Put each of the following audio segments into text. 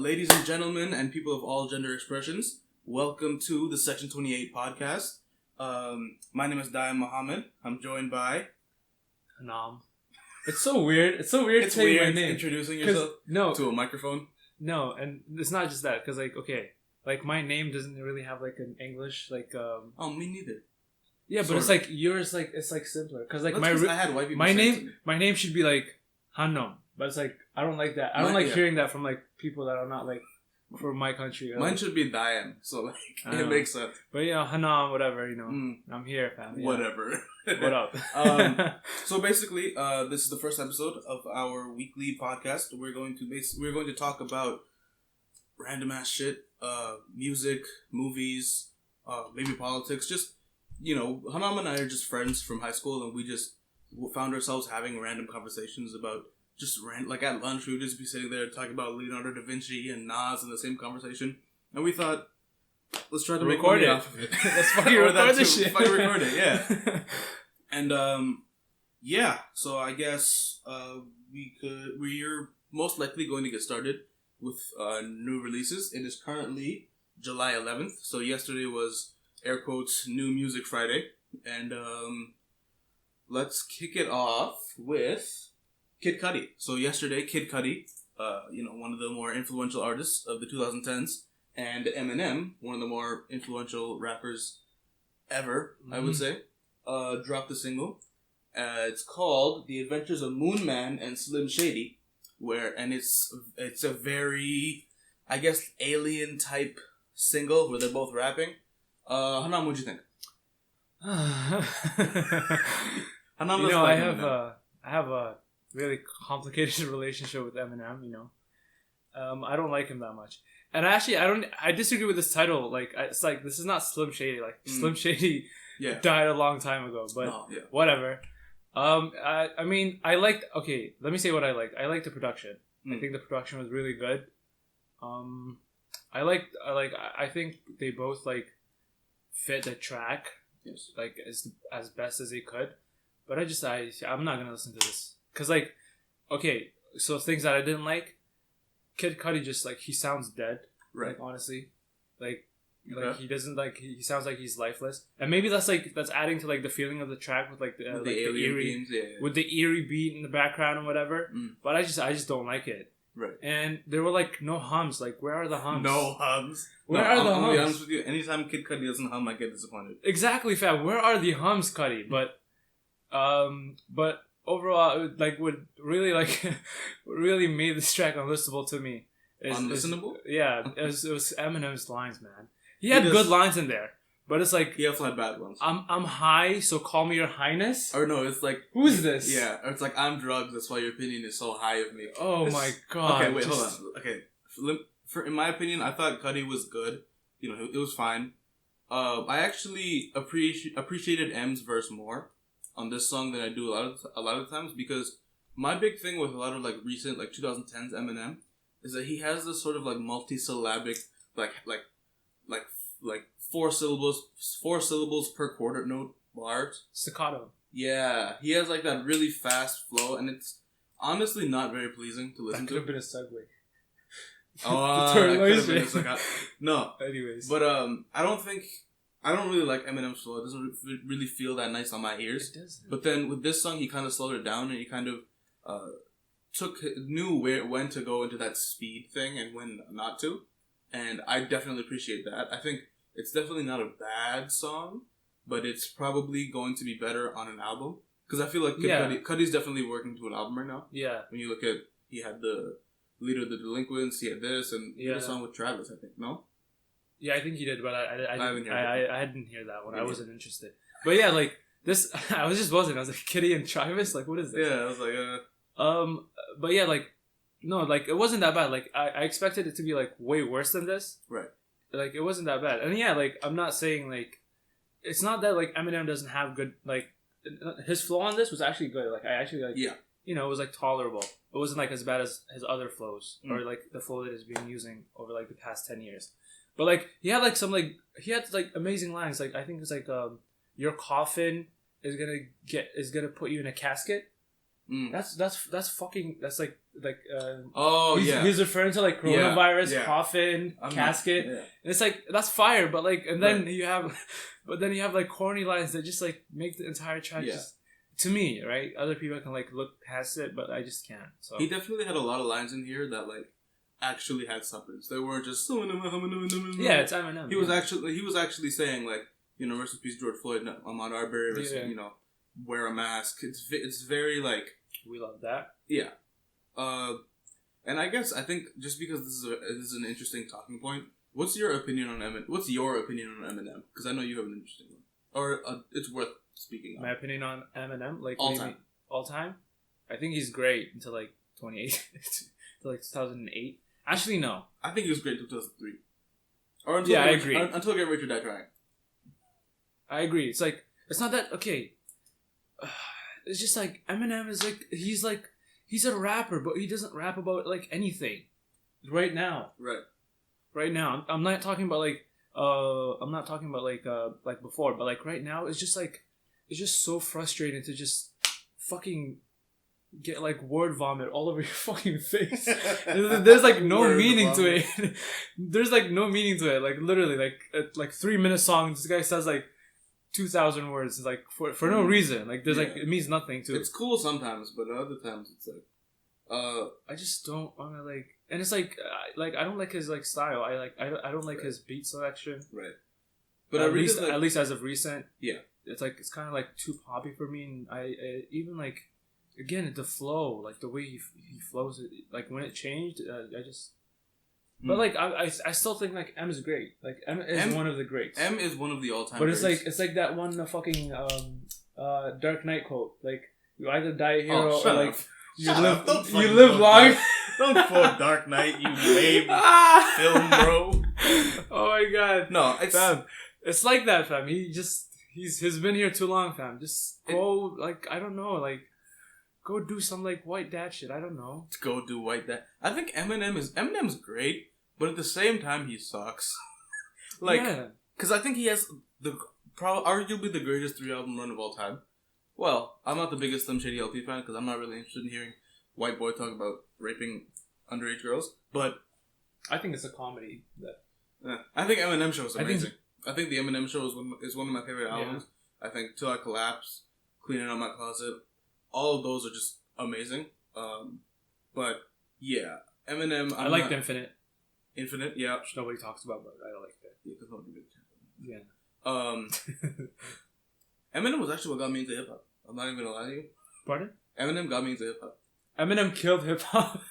Ladies and gentlemen, and people of all gender expressions, welcome to the Section.28 podcast. My name is Daiem and Hanom. I'm joined by Hanom. It's so weird. It's weird my name. Introducing yourself to a microphone. No, and it's not just that. Because my name doesn't really have like an English Oh, me neither. Yeah, but it's like yours. It's like simpler. Because like I had white people my name should be like Hanom. But it's like I don't like that. I don't like hearing that from like people that are not like from my country. Mine should be Daiem, so like it makes sense. But Hanom, whatever, I'm here, fam. Yeah. Whatever. What up? So basically, this is the first episode of our weekly podcast. We're going to talk about random ass shit, music, movies, maybe politics. Just Hanom and I are just friends from high school, and we just found ourselves having random conversations about. Like at lunch, we would just be sitting there talking about Leonardo da Vinci and Nas in the same conversation, and we thought, let's try to record it off of it. Let's fucking record this shit. Fucking record it, yeah. And yeah. So I guess we're most likely going to get started with new releases. It is currently July 11th, so yesterday was air quotes New Music Friday, and let's kick it off with Kid Cudi. So yesterday, Kid Cudi, one of the more influential artists of the 2010s, and Eminem, one of the more influential rappers ever, I would say, dropped a single. It's called "The Adventures of Moon Man and Slim Shady," it's a very, I guess, alien type single where they're both rapping. Hanom, what'd you think? Hanom, I have a really complicated relationship with Eminem, I don't like him that much. And actually, I disagree with this title. Like, it's like, this is not Slim Shady. Like, Slim Shady died a long time ago, but whatever. I mean, let me say what I liked. I liked the production. I think the production was really good. I think they both, like, fit the track, like, as best as they could. But I'm not gonna listen to this. Cause so things that I didn't like, Kid Cudi just he sounds dead. Right. Like, honestly, he doesn't he sounds like he's lifeless, and maybe that's adding to the feeling of the track with the eerie beams, with the eerie beat in the background and whatever. But I just don't like it. Right. And there were no hums. Where are the hums? No hums. Where are the hums? I'll be honest with you. Anytime Kid Cudi doesn't hum, I get disappointed. Exactly, fam. Where are the hums, Cudi? But overall, what really made this track unlistenable to me. Unlistenable? Yeah, it was Eminem's lines, man. He had good lines in there, but it's he also had bad ones. I'm high, so call me your highness. Or no, it's who's this? Yeah, or it's I'm drugged. That's why your opinion is so high of me. Oh my god. Okay, wait, hold on. Okay, in my opinion, I thought Cudi was good. It was fine. I actually appreciated M's verse more on this song than I do a lot of times, because my big thing with a lot of recent 2010s Eminem is that he has this sort of multisyllabic four syllables per quarter note bars. Staccato. Yeah, he has that really fast flow, and it's honestly not very pleasing to listen to. That could have been a segue. Oh, that could have been a segue. No. Anyways. But I don't really like Eminem's flow. It doesn't really feel that nice on my ears. It doesn't. But then with this song, he kind of slowed it down, and he kind of knew when to go into that speed thing and when not to. And I definitely appreciate that. I think it's definitely not a bad song, but it's probably going to be better on an album. Because I feel like Cudi's definitely working to an album right now. Yeah. When you look at, he had the Leader of the Delinquents, he had this, and he had a song with Travis, I think. No? Yeah, I think he did, but I didn't hear that one. I wasn't interested. But yeah, this, I wasn't. I was like, Cudi and Travis? What is this? Yeah, I was like, but yeah, no, it wasn't that bad. I expected it to be, way worse than this. Right. It wasn't that bad. And yeah, I'm not saying, it's not that, Eminem doesn't have good, his flow on this was actually good. I actually, yeah. It was, tolerable. It wasn't, as bad as his other flows. Or, the flow that he's been using over, the past 10 years. But he had he had amazing lines. I think it's your coffin is gonna put you in a casket. That's he's referring to like coronavirus, coffin, casket. And it's like that's fire, but like, and then you have like corny lines that just like make the entire track just, to me, right? Other people can like look past it, but I just can't. So he definitely had a lot of lines in here that like actually had substance. They weren't just it's Eminem. He was actually saying like, you know, rest in peace George Floyd, Ahmaud Arbery, you know, wear a mask. It's very like, we love that. Yeah. And I think just because this is an interesting talking point, what's your opinion on Eminem? What's your opinion on Eminem? Because I know you have an interesting one, or it's worth speaking on. My opinion on Eminem, like all time. All time, I think he's great until like 28, until like 2008. Actually, no. I think he was great until 2003. Or until I agree. Until Get Rich or Die Trying. I agree. It's like it's not that okay. It's just like Eminem is like he's a rapper, but he doesn't rap about like anything. Right now. Right now. I'm not talking about like like before, but like right now it's just so frustrating to just fucking get like word vomit all over your fucking face. There's like no meaning to it. There's like no meaning to it. Like literally like 3-minute song, this guy says like 2,000 words like for no reason. Like there's like it means nothing to it. It's cool sometimes, but other times it's like I just don't want to like, and it's like I don't like his like style. I don't like his beat selection. Right. But at least as of recent, yeah, it's kind of like too poppy for me. And I even like again the flow, like the way he flows, like when it changed, I just. But like I still think like M is great. Like M is one of the greats. M is one of the all time. But it's like that one fucking Dark Knight quote. Like you either die a hero or like. You live long. Don't quote Dark Knight, you lame film, bro. Oh my god. No, it's like that, fam. He's been here too long, fam. Just go like I don't know, like go do some like white dad shit. I don't know. Go do white dad. I think Eminem's great, but at the same time he sucks. Because I think he has arguably the greatest 3-album run of all time. Well, I'm not the biggest Slim Shady LP fan because I'm not really interested in hearing white boy talk about raping underage girls. But I think it's a comedy. I think Eminem Show is amazing. I think the Eminem Show is one of my favorite albums. Yeah. I think Till I Collapse, Cleaning Out My Closet, all of those are just amazing. But yeah, Eminem. I liked Infinite. Infinite, yeah. Which nobody talks about, but I like that. Yeah, because nobody really cares. Yeah. Eminem was actually what got me into hip hop. I'm not even gonna lie to you. Pardon? Eminem got me into hip hop. Eminem killed hip hop.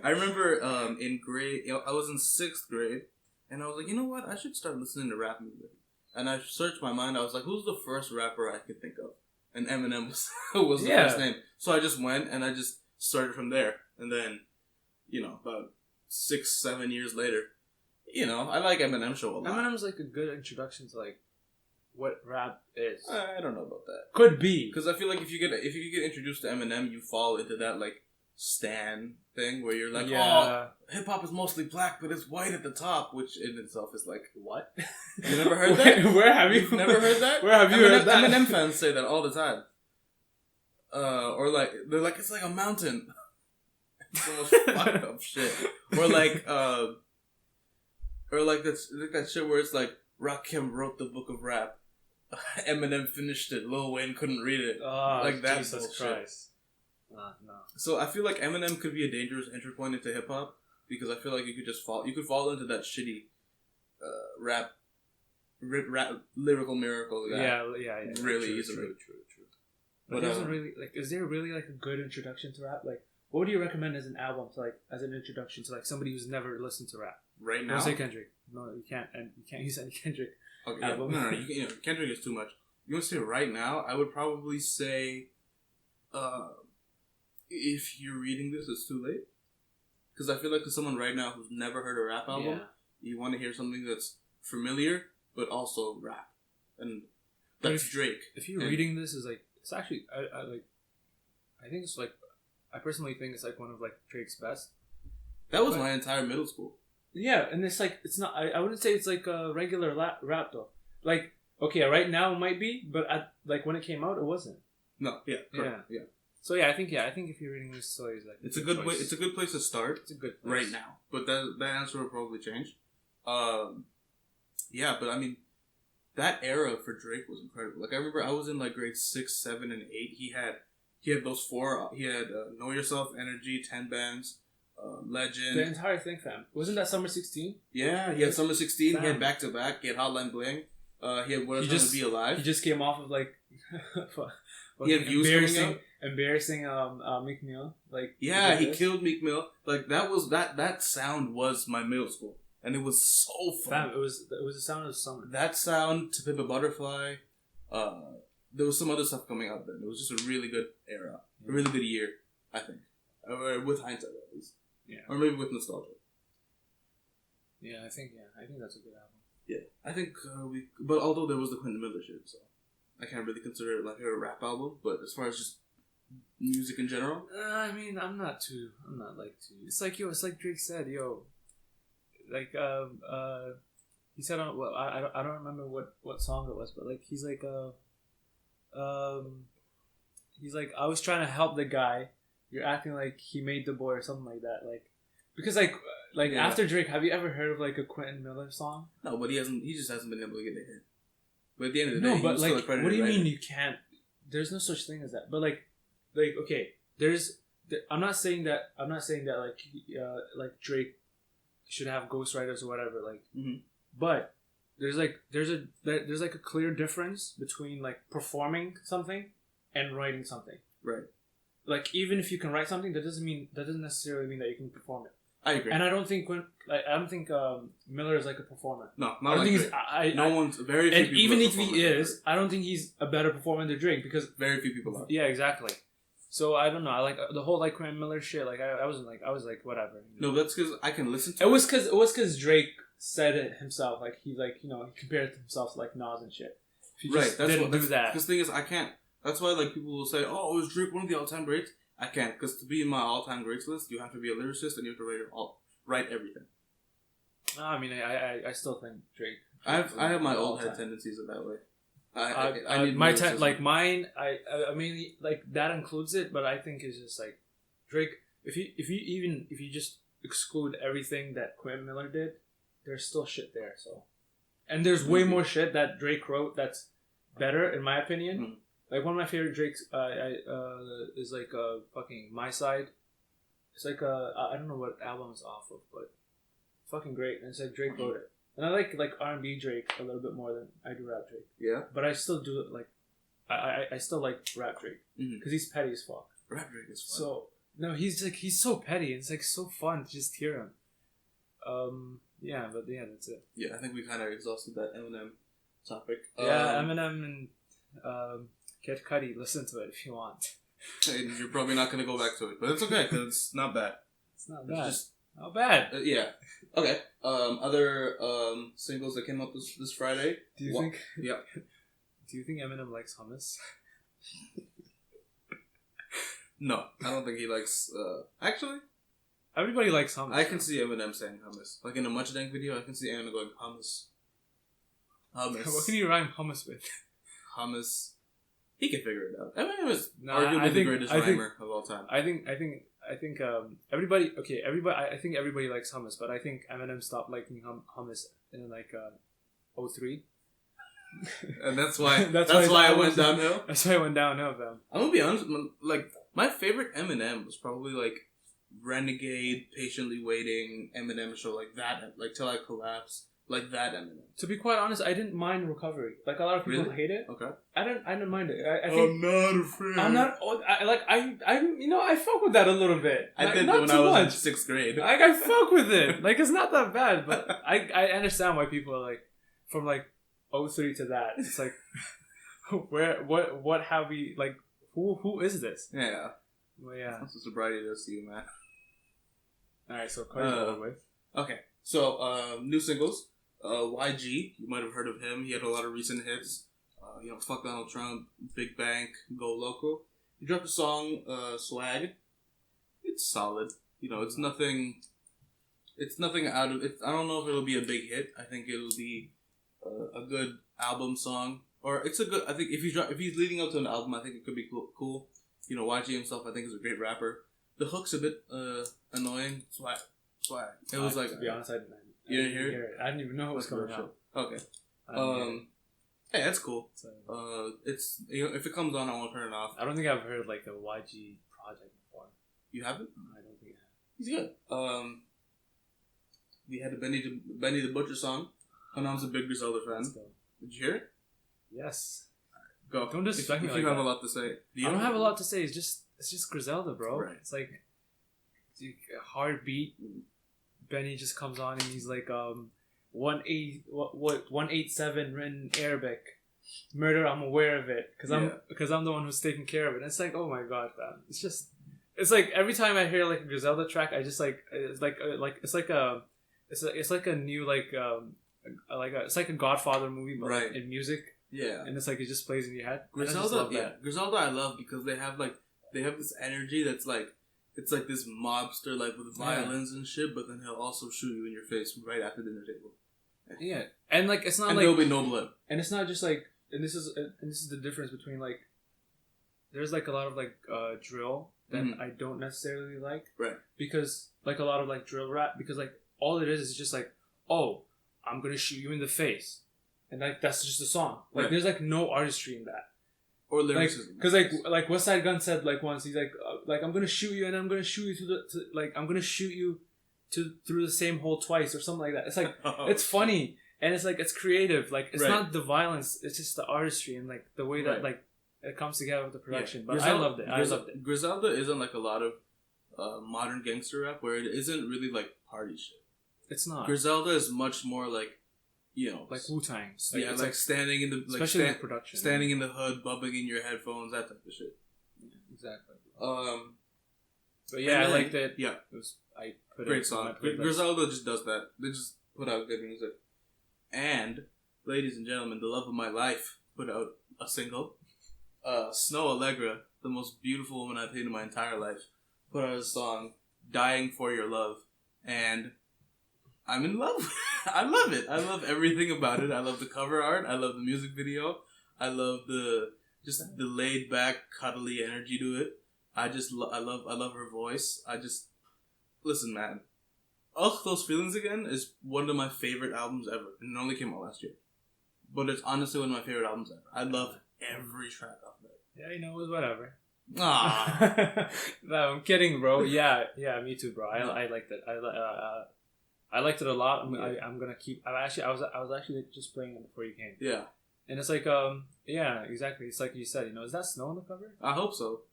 I remember in I was in 6th grade, and I was like, you know what? I should start listening to rap music. And I searched my mind. I was like, who's the first rapper I could think of? And Eminem was the first name. So I just went and I just started from there. And then, about 6-7 years later, I like Eminem Show a lot. Eminem's like a good introduction to like what rap is. I don't know about that. Could be, because I feel like if you get introduced to Eminem, you fall into that like stan thing where you're like, oh, hip hop is mostly black, but it's white at the top, which in itself is like, what? You never heard that? Where have you? You've never heard that? Where have you heard that? Eminem fans say that all the time. Or like they're like, it's like a mountain. It's the most fucked up shit. Or like that shit where it's like Rakim wrote the book of rap. Eminem finished it. Lil Wayne couldn't read it. Oh, like that Jesus Christ. No. So I feel like Eminem could be a dangerous entry point into hip hop because I feel like you could fall into that shitty rap lyrical miracle. Yeah. Really easily. True. But is there really like a good introduction to rap? Like, what would you recommend as an album to like as an introduction to like somebody who's never listened to rap? Right now, don't say Kendrick. No, you can't. And you can't use any Kendrick. Okay, album. No. Kendrick is too much. You want to say right now? I would probably say, if you're reading this, it's too late. Because I feel like to someone right now who's never heard a rap album, you want to hear something that's familiar but also rap, and that's Drake. If you're reading this, is like it's actually I think it's like I personally think it's like one of like Drake's best. That was my entire middle school. Yeah, and it's like it's not. I wouldn't say it's like a regular rap though. Like right now it might be, but like when it came out, it wasn't. No, yeah, correct. Yeah. So yeah, I think if you're reading these stories, like it's a good way. It's a good place to start. It's a good place. Right now, but that answer will probably change. Yeah, but I mean, that era for Drake was incredible. Like I remember, I was in like grade 6, 7, and 8. He had those 4. He had Know Yourself, Energy, 10 Bands, Legend. The entire thing, fam. Wasn't that Summer 16? Yeah, he had Summer 16. Fam. He had Back to Back. He had Hotline Bling. He had What It's Gonna Be Alive. He just came off of like. He had Views coming up. Embarrassing Meek Mill. Like yeah, he killed Meek Mill. Like that was that sound was my middle school, and it was so fun. Fam, it was the sound of the summer. That sound, To Pimp a Butterfly. There was some other stuff coming out then. It was just a really good era, a really good year, I think, with hindsight at least. Yeah, or maybe with nostalgia. Yeah, I think that's a good album. Yeah, I think but although there was the Quentin Miller shit, so I can't really consider it like a rap album. But as far as just music in general, I mean, I'm not like too. It's like it's like Drake said, like he said on well, I don't remember what song it was, but like he's like I was trying to help the guy. You're acting like he made the boy or something like that, like because like yeah. After Drake, have you ever heard of like a Quentin Miller song? No, but he just hasn't been able to get a hit. But at the end of the day, he was still a what do you mean you can't? There's no such thing as that. But like okay, I'm not saying that like Drake should have ghostwriters or whatever, like, but there's a clear difference between like performing something and writing something. Right. Like even if you can write something, that doesn't necessarily mean that you can perform it. I agree. And I don't think Miller is like a performer. No, not I don't think Drake. No one's very few. And people even if he is, I don't think he's a better performer than Drake because very few people are. Yeah, exactly. So I don't know. I like the whole like Quentin Miller shit. Like I was like whatever. No, that's because I can listen to it. It was because Drake said it himself. Like he he compared himself to like Nas and shit. Right. Didn't do that. Because the thing is, I can't. That's why like people will say, "Oh, is Drake one of the all-time greats?" I can't, because to be in my all-time greats list, you have to be a lyricist and you have to write everything. No, I mean, I still think Drake. I have my old head tendencies in that way. I need my mine. I mean, like that includes it, but I think it's just like Drake. If you just exclude everything that Quentin Miller did, there's still shit there. So, and there's way more shit that Drake wrote that's better in my opinion. Mm-hmm. Like one of my favorite Drake's is like fucking My Side. It's like I don't know what album it's off of, but fucking great. And it's like Drake wrote it. And I like R&B Drake a little bit more than I do rap Drake. Yeah. But I still do it like I still like rap Drake because he's petty as fuck. Rap Drake is fun. So no, he's so petty. It's like so fun to just hear him. Yeah, but yeah, that's it. Yeah, I think we kind of exhausted that Eminem topic. Yeah, Eminem and get Cudi. Listen to it if you want. And you're probably not going to go back to it, but it's okay because it's not bad. It's not bad. Not bad. Yeah. Okay. Other singles that came up this Friday. Do you think? Yeah. Do you think Eminem likes hummus? No, I don't think he likes. Actually, everybody likes hummus. I can see Eminem saying hummus. Like in a Much Dank video, I can see Eminem going hummus. Hummus. What can you rhyme hummus with? Hummus. He can figure it out. Eminem is arguably the greatest rhymer of all time. I think everybody. Okay, everybody. I think everybody likes hummus, but I think Eminem stopped liking hummus in like 03. And that's why I went downhill. That's why I went downhill, fam. I'm gonna be honest. Like my favorite Eminem was probably like Renegade, Patiently Waiting, Eminem Show, like that, like Till I Collapse. Like that Eminem. To be quite honest, I didn't mind Recovery. Like a lot of people hate it. Okay. I didn't mind it. I think I'm not afraid. I'm not. I fuck with that a little bit. I did when I was in 6th grade. Like I fuck with it. Like it's not that bad, but I understand why people are like from like 03 to that. It's like what have we like? Who is this? Yeah. Well, yeah. That's a sobriety to see you, man. All right, so Cardi's over with. Okay, so new singles. YG, you might have heard of him. He had a lot of recent hits. Fuck Donald Trump, Big Bank, Go Loco. He dropped a song, Swag. It's solid. It's nothing. It's nothing out of it. I don't know if it'll be a big hit. I think it'll be a good album song, or it's a good. I think if he's leading up to an album, I think it could be cool. YG himself, I think, is a great rapper. The hook's a bit annoying. Swag. It was like, to be honest, I didn't hear it. I didn't even know it was coming out. Okay. Hey, that's cool. So, it's if it comes on, I won't turn it off. I don't think I've heard like a YG project before. You haven't? I don't think I have. He's good. We had a Benny the Butcher song. Hanam's a big Griselda fan. Did you hear it? Yes. Go. Don't disrespect me. If you have a lot to say. I don't have a lot to say. It's just Griselda, bro. Right. It's like a hard beat. Benny just comes on and he's like 187 written Arabic. Murder, I'm aware of it because I'm the one who's taking care of it. And it's like, oh my god, man. It's like every time I hear like a Griselda track, I just like it's like a new it's like a Godfather movie, but right. in music. Yeah. And it's like it just plays in your head. Griselda, Griselda I love because they have this energy that's like it's like this mobster like with violins and shit, but then he'll also shoot you in your face right after the dinner table. Yeah. And like it's not and like there'll be no blood. And it's not just like and this is the difference between like there's like a lot of like drill that I don't necessarily like. Right. Because like a lot of like drill rap because like all it is just like, oh, I'm gonna shoot you in the face. And like that's just a song. Like there's like no artistry in that. Or lyricism. Because like West Side Gun said like once he's like I'm gonna shoot you and I'm gonna shoot you I'm gonna shoot you through the same hole twice or something like that. It's like it's funny and it's like it's creative. Like it's not the violence. It's just the artistry and like the way that like it comes together with the production. But I loved it. Griselda isn't like a lot of modern gangster rap where it isn't really like party shit. It's not. Griselda is much more like. Like Wu-Tang. Like standing in the especially the production, standing in the hood, bubbling in your headphones, that type of shit. Yeah, exactly. But yeah, I liked it. Yeah, I put great song. Griselda just does that. They just put out good music. And ladies and gentlemen, the love of my life put out a single. Snoh Alegra, the most beautiful woman I've seen in my entire life, put out a song, "Dying for Your Love," and I'm in love. I love it. I love everything about it. I love the cover art. I love the music video. I love the laid back, cuddly energy to it. I love her voice. Listen, man. Ugh, Those Feelings Again is one of my favorite albums ever. And it only came out last year. But it's honestly one of my favorite albums ever. I love every track off of it. Yeah, it was whatever. Ah. No, I'm kidding, bro. Yeah, me too, bro. I liked it. I liked it a lot. I'm gonna keep. I was actually just playing it before you came. Yeah. And it's like yeah, exactly. It's like you said. Is that Snoh on the cover? I hope so.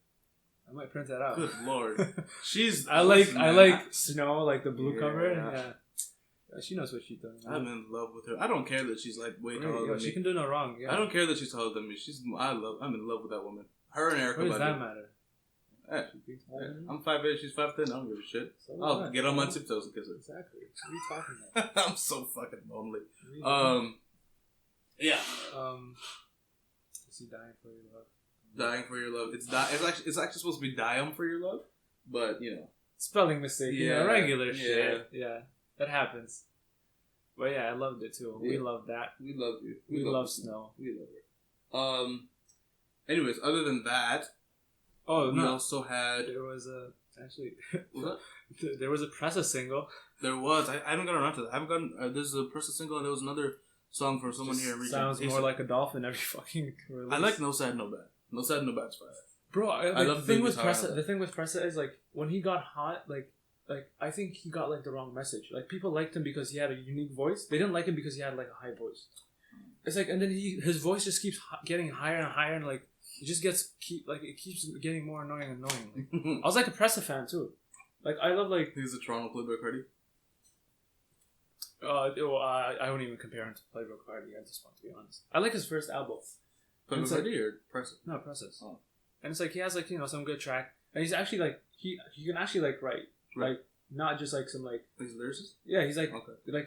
I might print that out. Good lord. I like Snoh, like the blue cover. Yeah. She knows what she's doing. I'm in love with her. I don't care that she's like way taller than me. She can do no wrong. Yeah. I don't care that she's taller than me. I'm in love with that woman. Her and Erykah Badu. What does that matter? Hey, I'm 5'8", she's 5'10". I don't give a shit. I'll get on my tiptoes and kiss her. Exactly. What are you talking about? I'm so fucking lonely. Yeah. Is he dying for your love? Dying for your love. It's actually supposed to be Daiem for your love, but spelling mistake. Yeah, regular shit. Yeah, that happens. But yeah, I loved it too. Yeah. We love that. We love you. We love Snoh. We love her. Anyways, other than that. We also had... There was there was a Pressa single. There was. I haven't gotten around to that. I haven't gotten... there's a Pressa single and there was another song from someone here. Sounds more like a dolphin every fucking release. I like No Sad, No Bad. No Sad, No Bad's fire. Bro, I love the thing with Pressa. The thing with Pressa is like when he got hot, like I think he got like the wrong message. Like people liked him because he had a unique voice. They didn't like him because he had like a high voice. It's like, and then his voice just keeps getting higher and higher and like... It just it keeps getting more annoying and annoying. Like, I was like a Pressa fan too. Like I love like he's a Toronto Playboy Cardi. I won't even compare him to Playboy Cardi at this point, to be honest. I like his first album. Playboy Cardi or Pressa? No, Pressa's. Oh. And it's like he has like some good track, and he's actually like he can actually like write like not just like some like he's a lyricist. Yeah, he's like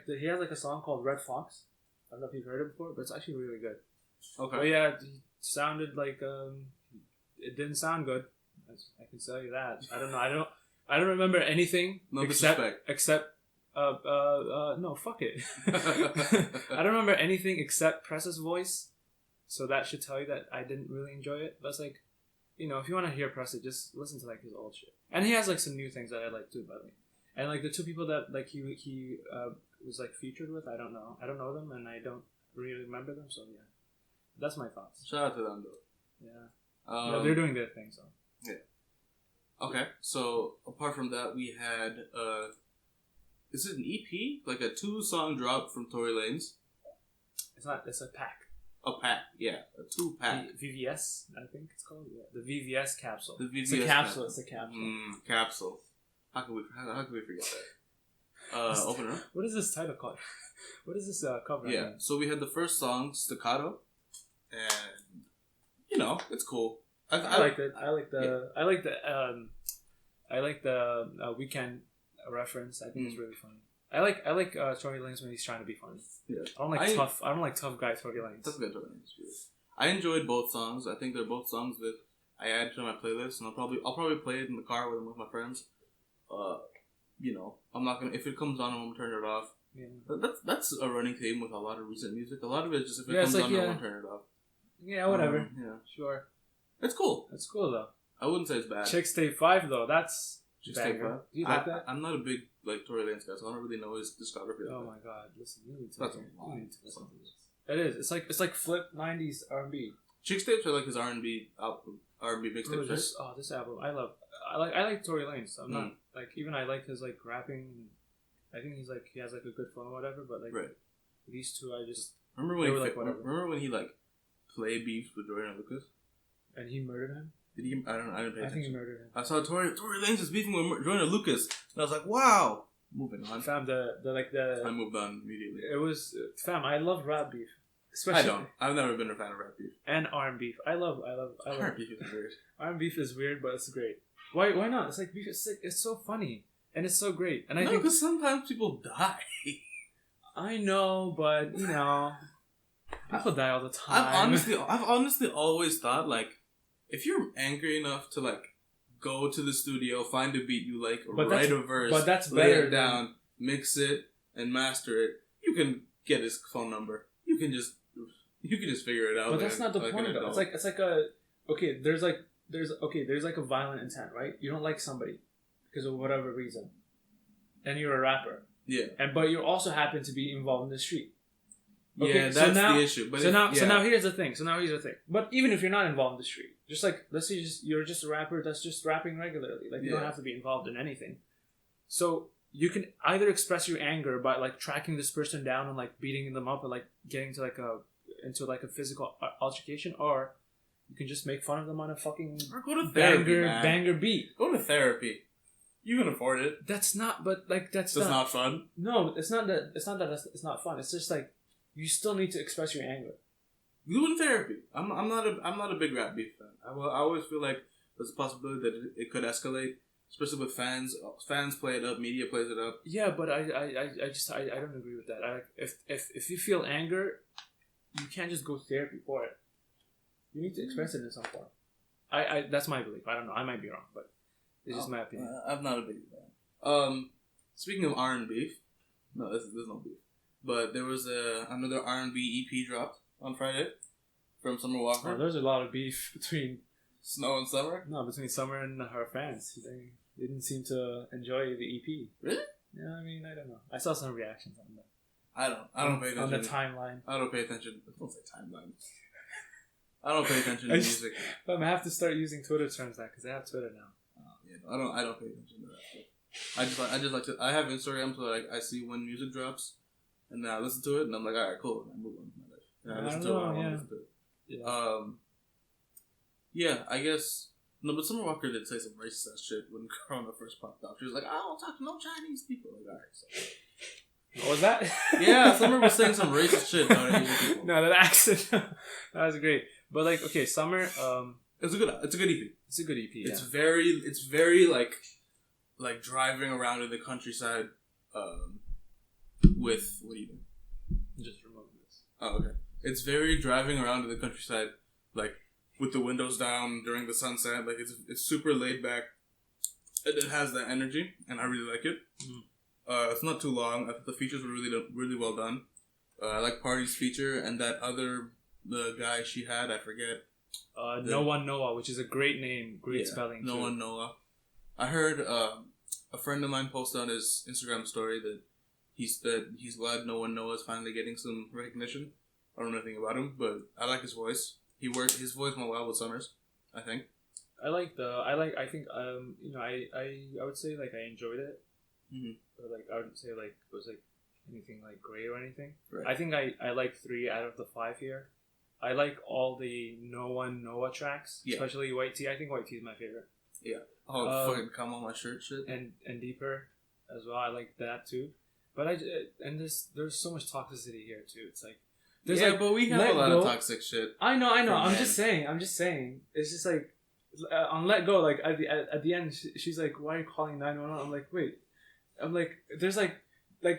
he has like a song called Red Fox. I don't know if you've heard it before, but it's actually really good. Okay. But yeah. Sounded like it didn't sound good. I can tell you that. I don't know. I don't remember anything except no, fuck it. I don't remember anything except Pressa's voice. So that should tell you that I didn't really enjoy it. But it's like if you want to hear Presley, just listen to like his old shit. And he has like some new things that I like too, by the way. And like the two people that like he was like featured with, I don't know them, and I don't really remember them. So yeah, that's my thoughts. Shout out to them though. Yeah, they're doing their thing. So yeah. Okay, so apart from that, we had is it an EP? Like a 2-song drop from Tory Lanez? It's not. It's a pack. A pack, yeah, a 2-pack. VVS, I think it's called. Yeah, the VVS capsule. The VVS it's a capsule. It's a capsule. Capsule. How can we forget that? Open it up. What is this title called? What is this cover? Yeah. So we had the first song, Staccato, and it's cool. I liked it. I like the Weekend reference. I think it's really funny. I like Tory Lanez when he's trying to be funny. Yeah. I don't like tough guy Tory Lanez. Tough guy Tory Lanez. I enjoyed both songs. I think they're both songs that I add to my playlist, and I'll probably play it in the car with my friends. I'm not gonna, if it comes on, I'm gonna turn it off. Yeah. That's a running theme with a lot of recent music. A lot of it is just if it comes on, I won't turn it off. Yeah, whatever. Yeah, sure. It's cool. It's cool though. I wouldn't say it's bad. Chicks Tape 5 though, that's Chicks Tape 5. Do you like that? I'm not a big Tory Lanez guy, so I don't really know his discography. Oh my god, listen, you need to listen to this. It is. It's like flip 90s R&B. Chicks Tapes are like his R&B album, R&B mixtapes. This album I like Tory Lanez. I'm not like, even I like his like rapping. I think he has like a good flow or whatever. But like these two, I just remember when he like play beef with Jordan Lucas, and he murdered him. Did he? I didn't pay attention. I think he murdered him. I saw Tory Lanez is beefing with Jordan Lucas, and I was like, wow. Moving on. Fam, I moved on immediately. It was fam. I love rap beef. I don't. I've never been a fan of rap beef. And R&B beef. I love R&B beef is weird. R&B beef is weird, but it's great. Why not? It's like beef. It's so funny and it's so great. And I think because sometimes people die. I know, but people die all the time. I've honestly always thought like, if you're angry enough to like go to the studio, find a beat you like, write a verse, but that's lay better it down, mix it, and master it. You can get his phone number. You can just figure it out. But that's not the point though. It's like there's like a violent intent, right? You don't like somebody because of whatever reason, and you're a rapper. Yeah. But you also happen to be involved in the street. Okay, yeah, that's the issue. But so now here's the thing. But even if you're not involved in the street, just like let's say you're just a rapper that's just rapping regularly, like you don't have to be involved in anything. So you can either express your anger by like tracking this person down and like beating them up and like getting to into a physical altercation, or you can just make fun of them on a fucking banger beat. Go to therapy. You can afford it. That's not. But like that's not fun. No, it's not that. It's not that. It's not fun. It's just like you still need to express your anger. You in therapy. I'm not a big rap beef fan. I always feel like there's a possibility that it could escalate. Especially with fans play it up, media plays it up. Yeah, but I don't agree with that. If you feel anger, you can't just go to therapy for it. You need to express it in some form. That's my belief. I don't know. I might be wrong, but it's just my opinion. I'm not a big fan. Speaking of R&B, there's no beef. But there was another R&B EP dropped on Friday from Summer Walker. Oh, there's a lot of beef between Snoh and Summer? No, between Summer and her fans. They didn't seem to enjoy the EP. Really? Yeah, I mean, I don't know. I saw some reactions on that. I don't pay attention. On the timeline. I don't pay attention. Don't say timeline. I don't pay attention to music. But I have to start using Twitter terms now because I have Twitter now. I don't pay attention to that shit. I just like to. I have Instagram, so like I see when music drops, and then I listen to it, and I'm like, all right, cool, and I move on with my life. And I listen to it when I want to listen to it. Yeah. Yeah, I guess. No, but Summer Walker did say some racist ass shit when Corona first popped up. She was like, I don't talk to no Chinese people. Like, alright, so. What was that? Yeah, Summer was saying some racist shit about Asian people. No, that accent, that was great. But like, okay, Summer, it's a good EP. It's a good EP. Yeah. It's very like driving around in the countryside, with what do you mean? Just remove this. Oh, okay. It's very driving around in the countryside, like with the windows down during the sunset. Like it's super laid back. It has that energy, and I really like it. Mm. It's not too long. I think the features were really well done. I like Party's feature and that other the guy she had. I forget. Noah Noah, which is a great name, great spelling. Noah Noah. I heard a friend of mine posted on his Instagram story that he's glad Noah Noah is finally getting some recognition. I don't know anything about him, but I like his voice. His voice went well with Summers, I think. I would say like I enjoyed it. Mm-hmm. But like I wouldn't say like it was like anything like great or anything. Right. I think I like 3 out of the 5 here. I like all the Noah tracks, especially White Tee. I think White Tee is my favorite. Yeah. Oh, fucking come on my shirt shit. And Deeper as well. I like that too. But there's so much toxicity here too. It's like but we have a lot of toxic shit. I know. I'm just saying. It's just like on Let Go. Like at the end, she's like, "Why are you calling 911?" I'm like, "Wait." I'm like, there's like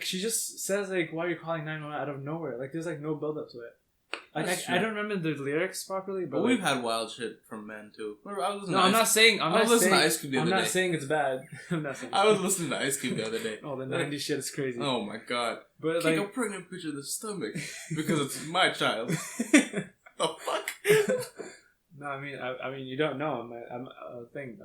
she just says like, "Why are you calling 911?" out of nowhere. Like there's like no build up to it. Like I don't remember the lyrics properly, but we've had wild shit from men too. I'm not saying Ice Cube the other day. I'm not saying it's bad. I'm not saying. I was listening to Ice Cube the other day. Oh, the 90s shit is crazy. Oh my god! But take a pregnant picture of the stomach because it's my child. The fuck? No, I mean, you don't know. I'm a thing.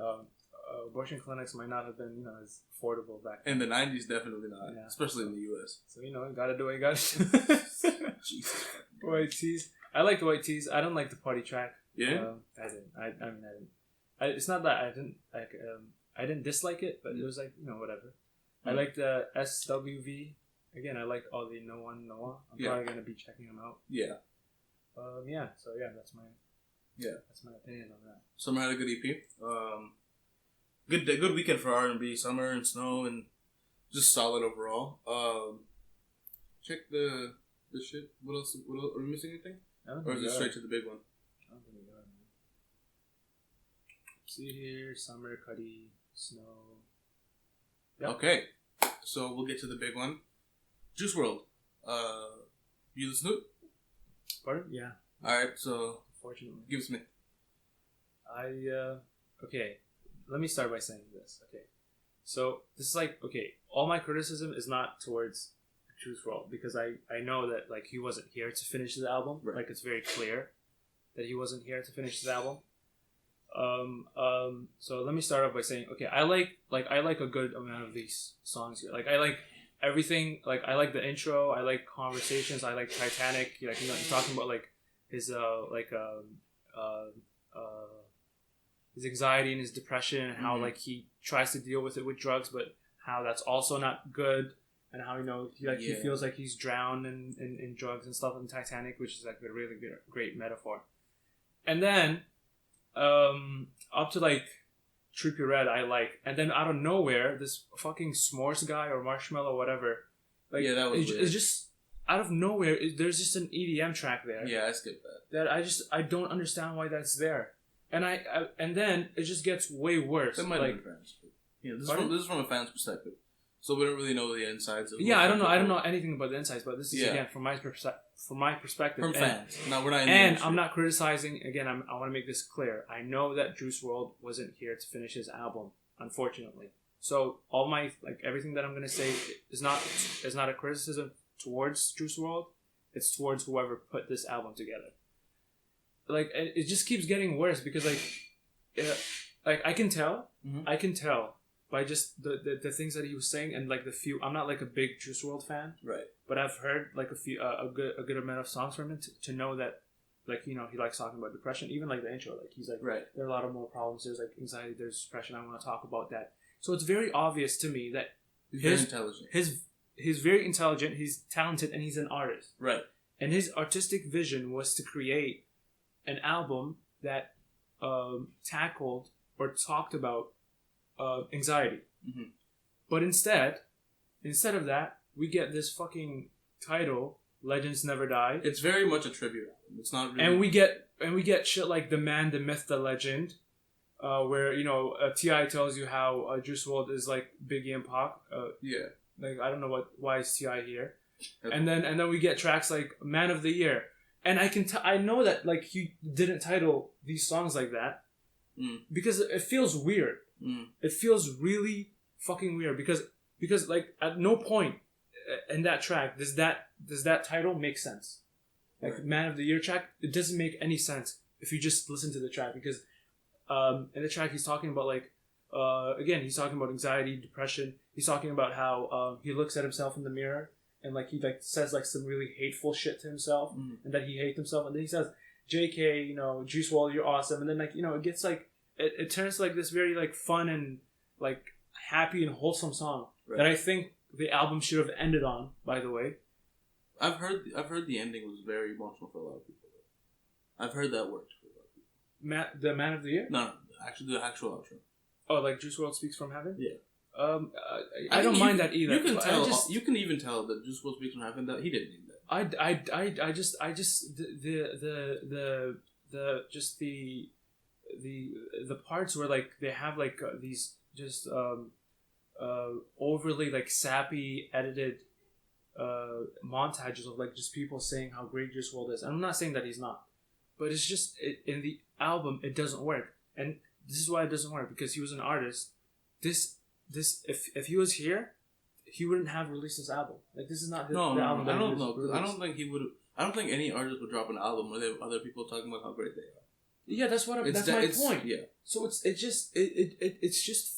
Abortion clinics might not have been, as affordable back then. In the 90s, definitely not. Yeah. Especially in the US. So, gotta do what you gotta do. Jesus. White Tees. I like the White Tees. I don't like the party track. Yeah? I didn't. I didn't. It's not that I didn't, I didn't dislike it, but it was like, whatever. I like the SWV. Again, I like all the Noah. I'm probably gonna be checking them out. Yeah. So that's my opinion on that. Summer had a good EP. Good weekend for R&B. Summer and Snoh and just solid overall. Check the shit. What else? Are we missing anything? Or is it straight to the big one? I don't think we got it, man. See here, Summer, Cudi, Snoh. Yep. Okay, so we'll get to the big one. Juice Wrld. You listen to it? Pardon? Yeah. Alright, so fortunately, give us me. Okay. Let me start by saying this. Okay. So this is like, all my criticism is not towards Juice Wrld because I know that like he wasn't here to finish his album. Right. Like it's very clear that he wasn't here to finish his album. So let me start off by saying, I like a good amount of these songs here. Like I like everything. Like I like the intro. I like Conversations. I like Titanic. You're talking about like his his anxiety and his depression and how like he tries to deal with it with drugs, but how that's also not good, and how he feels like he's drowned in drugs and stuff in Titanic, which is like a really great metaphor. And then up to like Trippie Redd I like, and then out of nowhere this fucking S'mores guy or Marshmallow whatever, like that was it's just out of nowhere. There's just an EDM track there. Yeah, I skipped that. That I don't understand why that's there. And then it just gets way worse. That might have been fans. Yeah, this is from a fan's perspective, so we don't really know the insides of. Yeah, I don't know anything about the insides, but this is again from my perspective. From fans. No, we're not. And I'm not criticizing. Again, I want to make this clear. I know that Juice Wrld wasn't here to finish his album, unfortunately. So all my everything that I'm gonna say is not a criticism towards Juice Wrld. It's towards whoever put this album together. Like it just keeps getting worse because I can tell by just the things that he was saying and like the few. I'm not like a big Juice Wrld fan, right? But I've heard like a good amount of songs from him to know that he likes talking about depression. Even like the intro, like he's like, right. There are a lot of more problems. There's like anxiety. There's depression. I want to talk about that. So it's very obvious to me that he's very intelligent. He's very intelligent. He's talented and he's an artist, right? And his artistic vision was to create an album that tackled or talked about anxiety. Mm-hmm. But instead of that, we get this fucking title, Legends Never Die. It's very much a tribute album. It's not really... And we get shit like The Man, The Myth, The Legend, where, T.I. tells you how Juice Wrld is like Biggie and Pac. Yeah. Like, I don't know why is T.I. here. And then we get tracks like Man of the Year. And I know that like he didn't title these songs like that because it feels weird. It feels really fucking weird because like at no point in that track does that title make sense. Like right. Man of the Year track, it doesn't make any sense. if you just listen to the track, because in the track he's talking about like again he's talking about anxiety, depression. He's talking about how he looks at himself in the mirror and like he like says like some really hateful shit to himself and that he hates himself, and then he says, "JK, you know, Juice Wrld, you're awesome," and then like, you know, it gets like it turns to like this very like fun and like happy and wholesome song that I think the album should have ended on. By the way, I've heard the ending was very emotional for a lot of people. I've heard that worked for a lot of people. The Man of the Year? No, actually the actual outro. Oh, like Juice Wrld Speaks from Heaven? Yeah. I don't mind that either. You can tell. You can even tell that Juice Wrld Speaks from Heaven that he didn't need that. I just the parts where like they have like these just overly like sappy edited montages of like just people saying how great Juice Wrld is. And I'm not saying that he's not, but it's just in the album it doesn't work, and this is why it doesn't work, because he was an artist. If he was here, he wouldn't have released this album. Like, this is not the album. I don't know. I don't think he would. I don't think any artist would drop an album where they have other people talking about how great they are. Yeah, that's my point. Yeah. So it just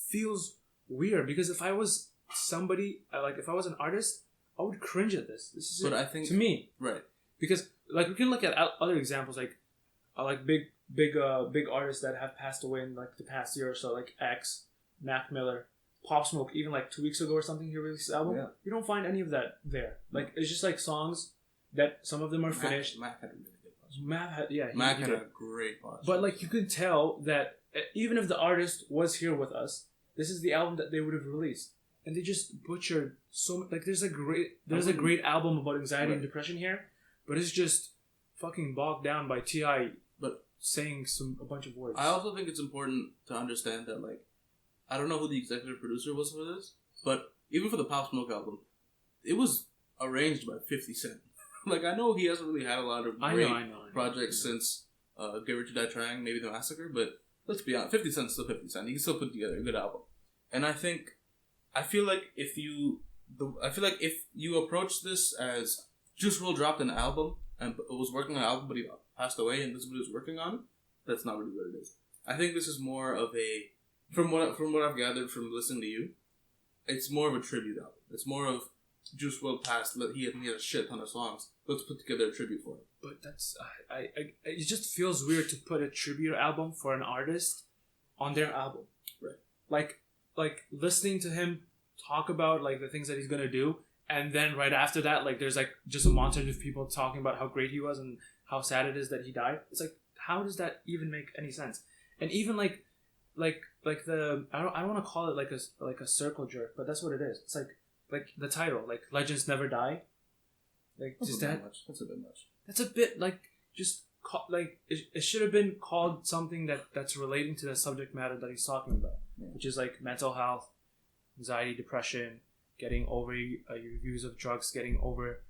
feels weird, because if I was somebody, like if I was an artist, I would cringe at this. This is, but I think, to me, right? Because like we can look at other examples, like big artists that have passed away in like the past year or so, like X, Mac Miller, Pop Smoke. Even like 2 weeks ago or something, he released his album. Yeah. You don't find any of that there. Like, it's just like songs that some of them are finished. Mac had a really good podcast. Mac had a great podcast. But like, you could tell that even if the artist was here with us, this is the album that they would have released, and they just butchered so much. Like, there's a great album about anxiety and depression here, but it's just fucking bogged down by T.I. but saying a bunch of words. I also think it's important to understand that, like, I don't know who the executive producer was for this, but even for the Pop Smoke album, it was arranged by 50 Cent. Like, I know he hasn't really had a lot of great projects since Get Rich or Die Trying, maybe The Massacre, but let's be honest, 50 Cent's still 50 Cent. He can still put together a good album. And I feel like if you approach this as Juice Wrld dropped an album and was working on an album, but he passed away, and this is what he was working on, that's not really what it is. I think this is more of a, from what I've gathered from listening to you, it's more of a tribute album. It's more of Juice Wrld passed. He had a shit ton of songs. Let's put together a tribute for him. But that's it just feels weird to put a tribute album for an artist on their album. Right. Like listening to him talk about like the things that he's gonna do, and then right after that, like there's like just a montage of people talking about how great he was and how sad it is that he died. It's like, how does that even make any sense? And even like the I don't want to call it like a circle jerk, but that's what it is. It's like the title, like Legends Never Die. Like, that's a bit much. That's a bit like just like it should have been called something that's relating to the subject matter that he's talking about, which is like mental health, anxiety, depression, getting over your use of drugs, getting over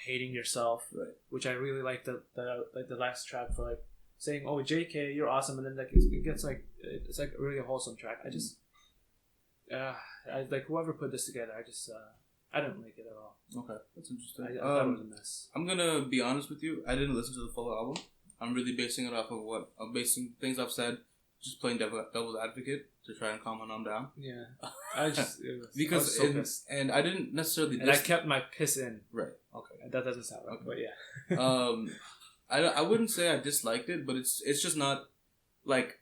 hating yourself, right? Which I really like the last track for like saying, "Oh, JK, you're awesome," and then like it gets like it's like a really wholesome track. I just I like whoever put this together. I didn't like it at all. Okay, that's interesting. I thought it was a mess. I'm gonna be honest with you. I didn't listen to the full album. I'm really basing it off of what I'm basing things I've said, just playing devil's advocate to try and calm Hanom down. Yeah, I just and I didn't necessarily. And I kept my piss in. Right. Okay. That doesn't sound right, but yeah. I wouldn't say I disliked it, but it's just not like,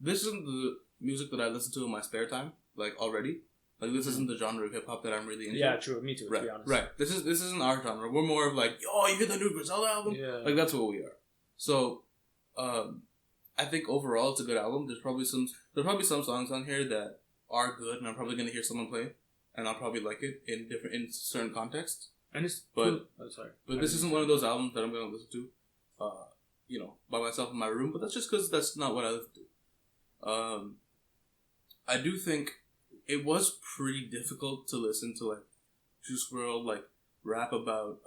this isn't the music that I listen to in my spare time. Like, already. Like, this isn't the genre of hip hop that I'm really into. Yeah, true. Me too. Right. To be honest. Right. This isn't our genre. We're more of like, yo, you hear the new Griselda album? Yeah. Like, that's what we are. So, I think overall it's a good album. There's probably some songs on here that are good, and I'm probably gonna hear someone play, and I'll probably like it in certain contexts. And but this isn't one of those albums that I'm gonna listen to, by myself in my room. But that's just because that's not what I listen to. I do think it was pretty difficult to listen to, like, Juice Wrld, like, rap about,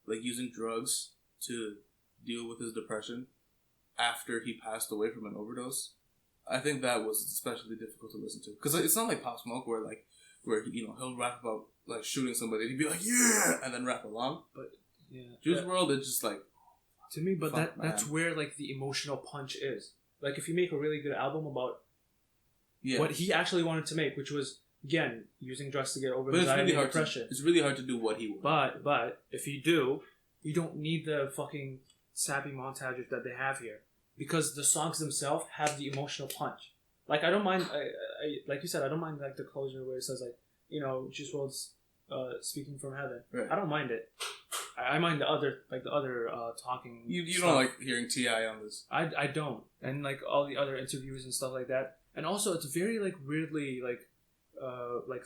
like, using drugs to deal with his depression after he passed away from an overdose. I think that was especially difficult to listen to. Because it's not like Pop Smoke where he'll rap about, like, shooting somebody and he'd be like, yeah! And then rap along. But, yeah. Juice Wrld, it's just like, to me, but that's where like the emotional punch is. Like if you make a really good album about what he actually wanted to make, which was again using drugs to get over anxiety and depression. It's really hard to do what he wanted. But if you do, you don't need the fucking sappy montages that they have here, because the songs themselves have the emotional punch. Like I don't mind, I like you said, I don't mind like the closure where it says like, you know, Juice Wrld's speaking from heaven. Right. I don't mind it. I mind the other talking. You don't like hearing T.I. on this. I don't, and like all the other interviews and stuff like that. And also, it's very like weirdly like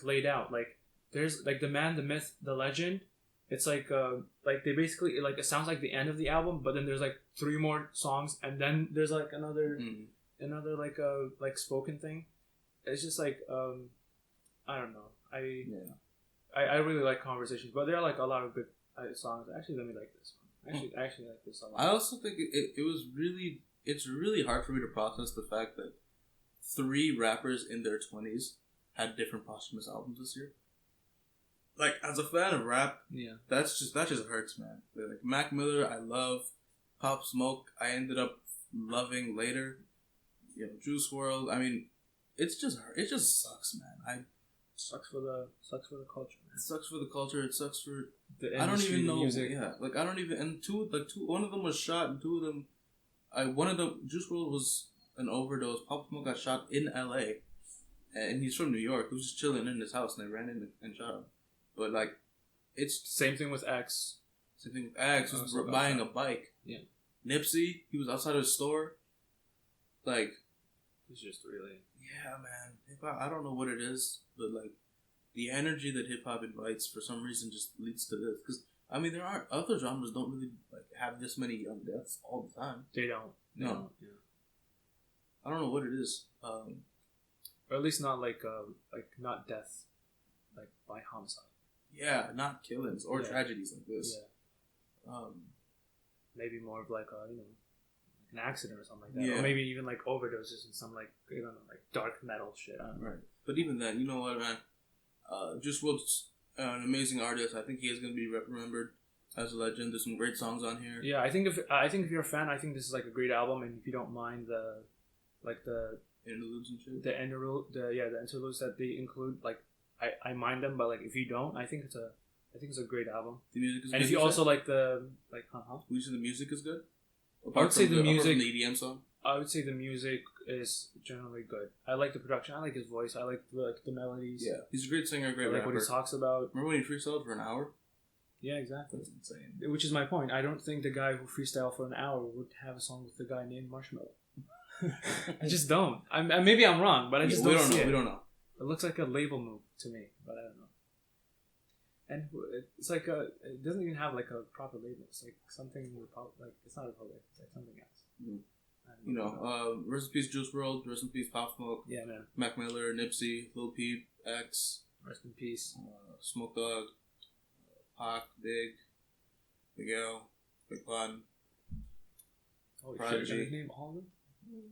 laid out. Like there's like the man, the myth, the legend. It's like they basically like it sounds like the end of the album, but then there's like 3 more songs, and then there's like another like spoken thing. It's just like I don't know. I really like conversations, but there are like a lot of good songs. Actually, let me like this one. I actually like this song. I also think it's really hard for me to process the fact that 3 rappers in their 20s had different posthumous albums this year. Like, as a fan of rap, that just hurts, man. Like Mac Miller, I love. Pop Smoke, I ended up loving later. You know, Juice Wrld. I mean, it just sucks, man. Sucks for the culture, man. It sucks for the culture. It sucks for the industry, I don't even know. Music. Yeah, like I don't even. And one of them was shot, and 2 of them. One of them, Juice Wrld was an overdose. Pop Smoke got shot in L.A. and he's from New York. He was just chilling in his house, and they ran in and shot him. But like, it's same thing with X. Same thing with X. He was buying a bike. Yeah. Nipsey, he was outside of his store. Like, it's just really. Yeah, man. Hip hop. I don't know what it is, but like, the energy that hip hop invites for some reason just leads to this. Because I mean, there are other genres don't really like have this many young deaths all the time. They don't. No. Yeah. I don't know what it is. Or at least not like not death, like by homicide. Yeah, not killings or tragedies like this. Yeah. Maybe more of like a, an accident or something like that. Yeah. Or maybe even like overdoses and some like like dark metal shit. I don't know. Right. But even then, you know what, man? Juice Wrld's an amazing artist. I think he is going to be remembered as a legend. There's some great songs on here. Yeah, I think if you're a fan, I think this is like a great album, and if you don't mind the interludes and shit. The interludes that they include, like I mind them, but like if you don't, I think it's a great album. The music is and good. if you also like the would you say the music is good? I would say the music. The EDM song. I would say the music is generally good. I like the production. I like his voice. I like the melodies. Yeah, he's a great singer, great rapper. I like what he talks about. Remember when he freestyled for an hour? Yeah, exactly. That's insane. Which is my point. I don't think the guy who freestyled for an hour would have a song with the guy named Marshmello. I just don't. Maybe I'm wrong, but I just don't see it. We don't know. It looks like a label move to me, but I don't know. And it's like it doesn't even have like a proper label. It's like something like it's not a Republic. It's like something else. Mm. Rest in peace, Juice Wrld. Rest in peace, Pop Smoke. Yeah, man. Mac Miller, Nipsey, Lil Peep, X. Rest in peace. Smoke Dogg, Pac, Big L, Big Pun. Holy Prodigy. shit! Did I name all of them?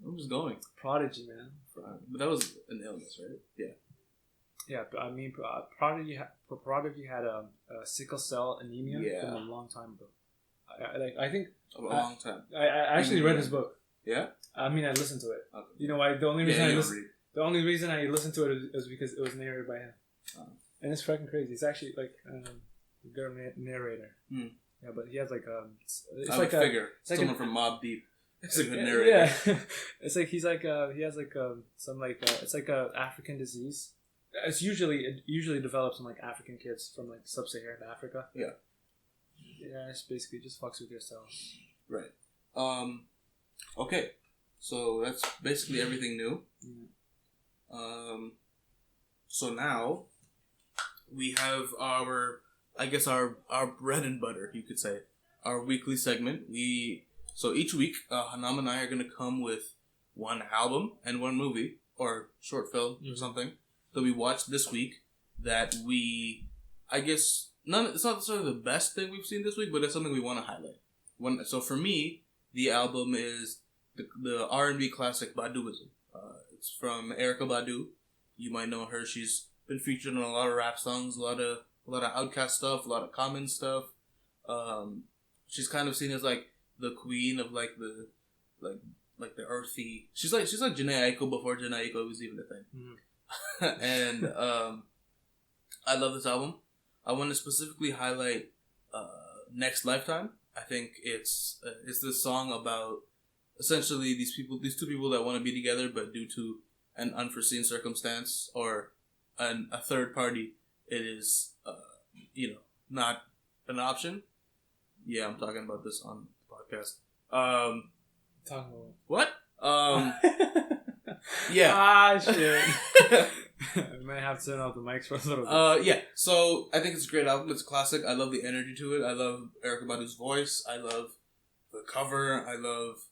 I'm just going. Prodigy, man. But that was an illness, right? Yeah. Yeah, but I mean, Prodigy had a sickle cell anemia from a long time ago. I think a long time. I actually read his book. Yeah. I mean, I listened to it. Okay. You know why? The only reason I listened to it is because it was narrated by him. Oh. And it's fucking crazy. It's actually like a good narrator. Mm. Yeah, but he has like it's I like would figure someone from Mobb Deep. It's a good narrator. Yeah, it's like he's like he has like some like it's like a African disease. It usually develops in like African kids from like sub-Saharan Africa. Yeah. Yeah, it's basically just fucks with your cells. Right. Okay. So that's basically everything new. Mm. So now we have our bread and butter, you could say, our weekly segment. So each week, Hanom and I are going to come with one album and one movie or short film or something that we watched this week that it's not necessarily the best thing we've seen this week, but it's something we want to highlight. So for me, the album is the R&B classic Baduizm. It's from Erykah Badu. You might know her. She's been featured in a lot of rap songs, a lot of Outkast stuff, a lot of Common stuff. She's kind of seen as like the queen of like the earthy. She's like Jhené Aiko before Jhené Aiko was even a thing. And I love this album. I want to specifically highlight Next Lifetime. I think it's this song about essentially these two people that want to be together, but due to an unforeseen circumstance or a third party, it is not an option. Yeah, I'm talking about this on the podcast. Talking about what? Yeah. Shit. I might have to turn off the mics for a little bit. Yeah. So I think it's a great album. It's a classic. I love the energy to it. I love Erykah Badu's voice. I love the cover. I love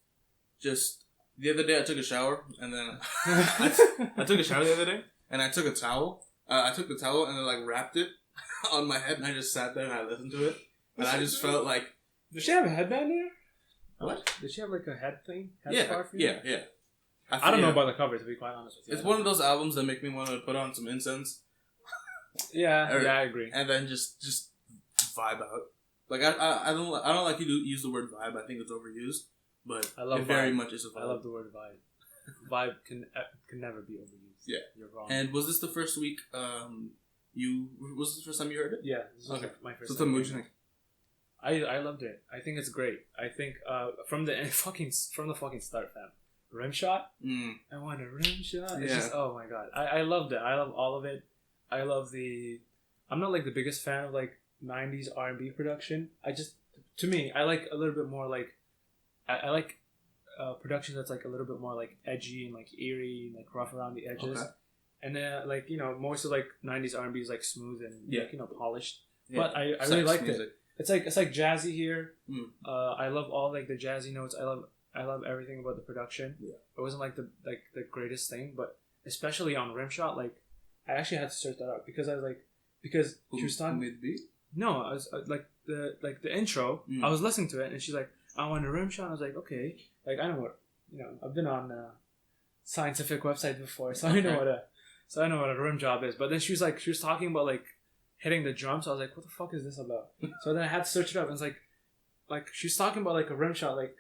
just the other day I took a shower and then I took a shower the other day and I took a towel. I took the towel and then like wrapped it on my head and I just sat there and I listened to it and I just felt like. Does she have a headband there? What? Does she have like a head thing? Yeah. I don't know about the cover, to be quite honest with you. It's one of those albums that make me want to put on some incense. Yeah, I agree. And then just vibe out. Like I don't like you to use the word vibe. I think it's overused, but it very much is a vibe. I love the word vibe. Vibe can never be overused. Yeah, you're wrong. And was this the first week? Was this the first time you heard it? Yeah, this was my first. So tell me what you think. I loved it. I think it's great. I think from the fucking start, fam. Rim shot. I want a rim shot. It's just, oh my god. I loved it. I love all of it. I love I'm not like the biggest fan of like 90s R&B production. To me, I like a little bit more like I like production that's like a little bit more like edgy and like eerie and like rough around the edges. Okay. And then like most of like 90s R&B is like smooth and like, polished. Yeah. But I really liked music. It. It's like jazzy here. I love all like the jazzy notes. I love everything about the production. Yeah. It wasn't like the greatest thing, but especially on Rimshot, like I actually had to search that out because she was talking. Who made the beat? No, I was like the intro. I was listening to it, and she's like, "I want a Rimshot." I was like, "Okay." Like I know what I've been on a scientific website before, so I know what a rim job is. But then she was talking about like hitting the drum, so I was like, "What the fuck is this about?" So then I had to search it up, and it's like she's talking about like a rim shot, like.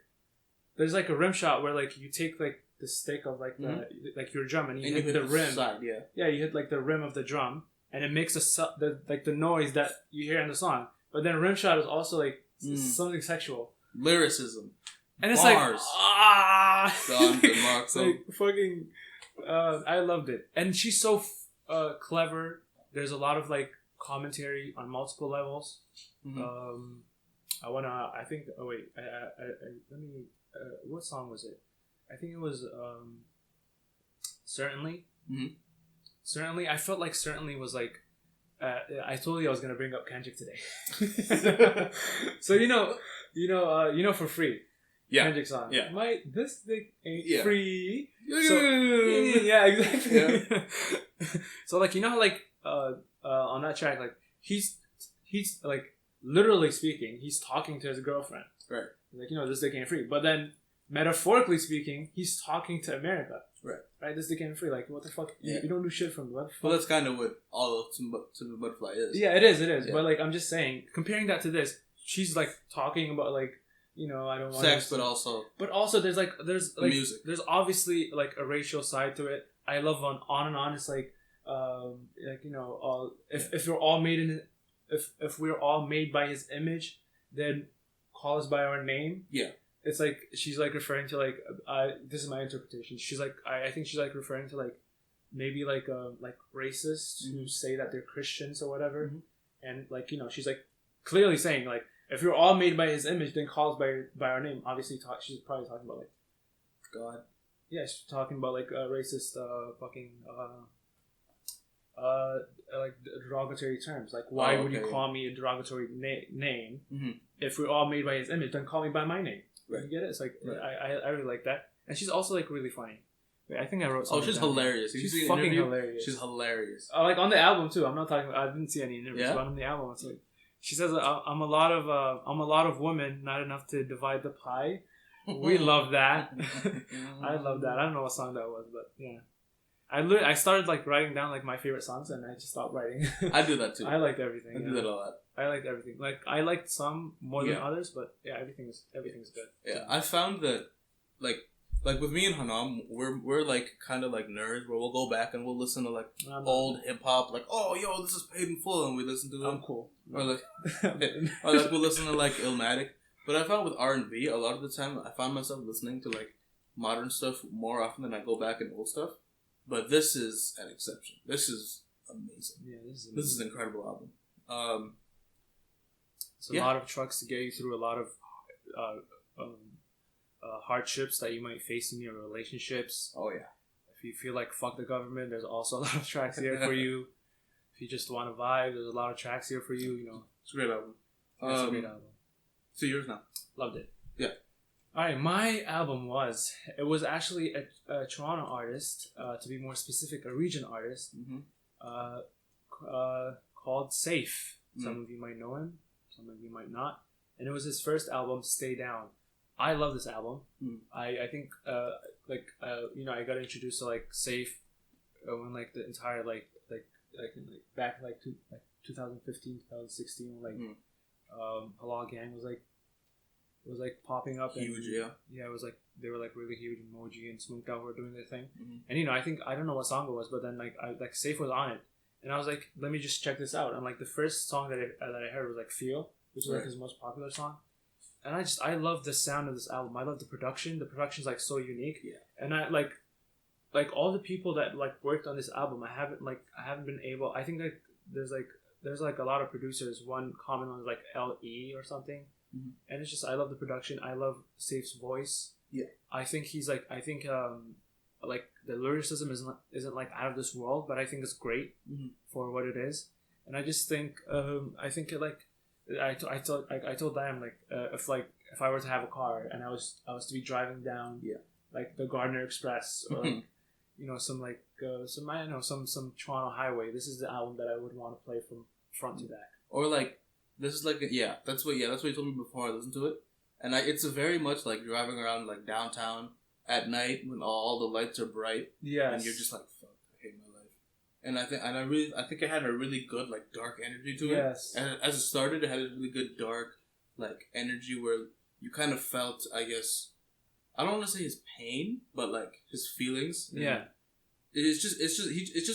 There's like a rim shot where like you take like the stick of like the like your drum and you hit the rim. Side, yeah, you hit like the rim of the drum and it makes the noise that you hear in the song. But then rim shot is also like something sexual. Lyricism. And it's Bars. It's like fucking. I loved it, and she's so clever. There's a lot of like commentary on multiple levels. I think. Oh wait, let me. What song was it? I think it was Certainly. Certainly, I felt like Certainly was like. I told you I was gonna bring up Kendrick today. So for free. Yeah. Kendrick song. Yeah. This dick ain't free. So, yeah, exactly. Yeah. So like how like on that track like he's like literally speaking, he's talking to his girlfriend. Right. Like, this dick ain't free. But then, metaphorically speaking, he's talking to America. Right? This dick ain't free. Like, what the fuck? Yeah. You don't do shit from the what the fuck? Well, that's kind of what all of To the Butterfly is. Yeah, it is. Yeah. But, like, I'm just saying, comparing that to this, she's, like, talking about, like, I don't want sex, but also there's music. There's obviously, like, a racial side to it. I love on and on. It's like if we're all made if we're all made by his image, then call us by our name. Yeah. It's like she's like referring to like this is my interpretation. She's like I think she's like referring to like maybe like racists who say that they're Christians or whatever, and like she's like clearly saying like if you're all made by his image, then call us by our name. Obviously, she's probably talking about like God. Yeah, she's talking about like racist fucking like derogatory terms. Like why would you call me a derogatory name if we're all made by his image? Then call me by my name. Right. You get it? It's like I really like that, and she's also like really funny. Wait, I think I wrote. She's hilarious. She's fucking hilarious. She's hilarious. Like on the album too. I'm not talking. I didn't see any interviews, but on the album, it's like she says, "I'm a lot of women, not enough to divide the pie." We love that. I love that. I don't know what song that was, but yeah. I started like writing down like my favorite songs, and I just stopped writing. I do that too. I liked everything. I do that a lot. I liked everything. Like I liked some more than others, but yeah, everything's good. Yeah, I found that like with me and Hanom, we're like kind of like nerds where we'll go back and we'll listen to like old hip hop, like, oh yo, this is Paid in Full, and we listen to it. I'm cool. Or like or like we'll listen to like Illmatic. But I found with R&B, a lot of the time I found myself listening to like modern stuff more often than I go back in old stuff. But this is an exception. This is amazing. Yeah, this is an incredible album. It's a lot of trucks to get you through a lot of hardships that you might face in your relationships. Oh yeah. If you feel like fuck the government, there's also a lot of tracks here for you. If you just want to vibe, there's a lot of tracks here for you. You know, it's a great album. It's a great album. So yours now. Loved it. Yeah. Alright, my album was actually a Toronto artist, to be more specific, a region artist, called Safe. Some of you might know him, some of you might not. And it was his first album, Stay Down. I love this album. I think I got introduced to like Safe when like the entire back in 2015, 2016, when Halal Gang was popping up. Huge, yeah. It was like they were like really huge. Emoji and Smoked Out were doing their thing, and I don't know what song it was, but then like Safe was on it, and I was like, let me just check this out. And like the first song that I heard was like Feel, which is like his most popular song, and I love the sound of this album. I love the production. The production's like so unique, and I like all the people that like worked on this album. I haven't been able. I think that there's a lot of producers. One common one is like LE or something. And it's just, I love the production. I love Safe's voice. Yeah, I think like the lyricism isn't like out of this world, but I think it's great for what it is. And I just think I told Daiem if I were to have a car and I was to be driving down like the Gardner Express or like some Toronto highway, this is the album that I would want to play from front to back. Or like this is like that's what you told me before I listened to it, and it's a very much like driving around like downtown at night when all the lights are bright, and you're just like, fuck, I hate my life. And I think it had a really good like dark energy to it. Yes. And as it started, it had a really good dark like energy where you kind of felt, I guess, I don't want to say his pain, but like his feelings. Yeah. It's just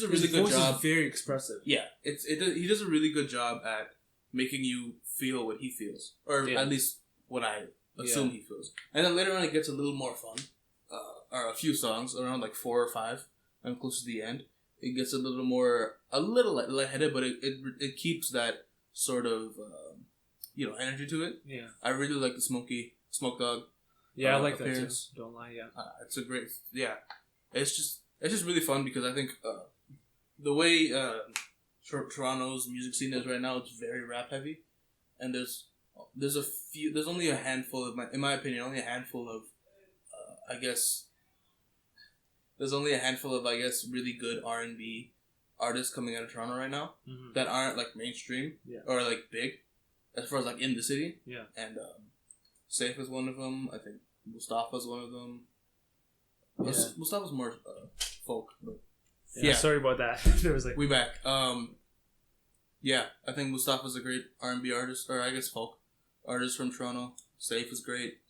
a really good job. Is very expressive. Yeah. He does a really good job at making you feel what he feels, or at least what I assume he feels. And then later on, it gets a little more fun. Or a few songs around like 4 or 5, and close to the end, it gets a little lightheaded, but it keeps that sort of energy to it. Yeah, I really like the Smoke Dog. Yeah, I like appearance. That too. Don't lie. Yeah, it's a great. Yeah, it's just really fun because I think the way Toronto's music scene is right now, it's very rap heavy, and there's only a handful of in my opinion, only a handful of there's only a handful of really good R&B artists coming out of Toronto right now that aren't like mainstream or like big as far as like in the city. Yeah, and Safe is one of them. I think Mustafa's one of them. Yeah. Mustafa's more folk, but sorry about that. There was like we back. Yeah, I think Mustafa's a great R&B artist, or I guess folk artist from Toronto. Safe is great.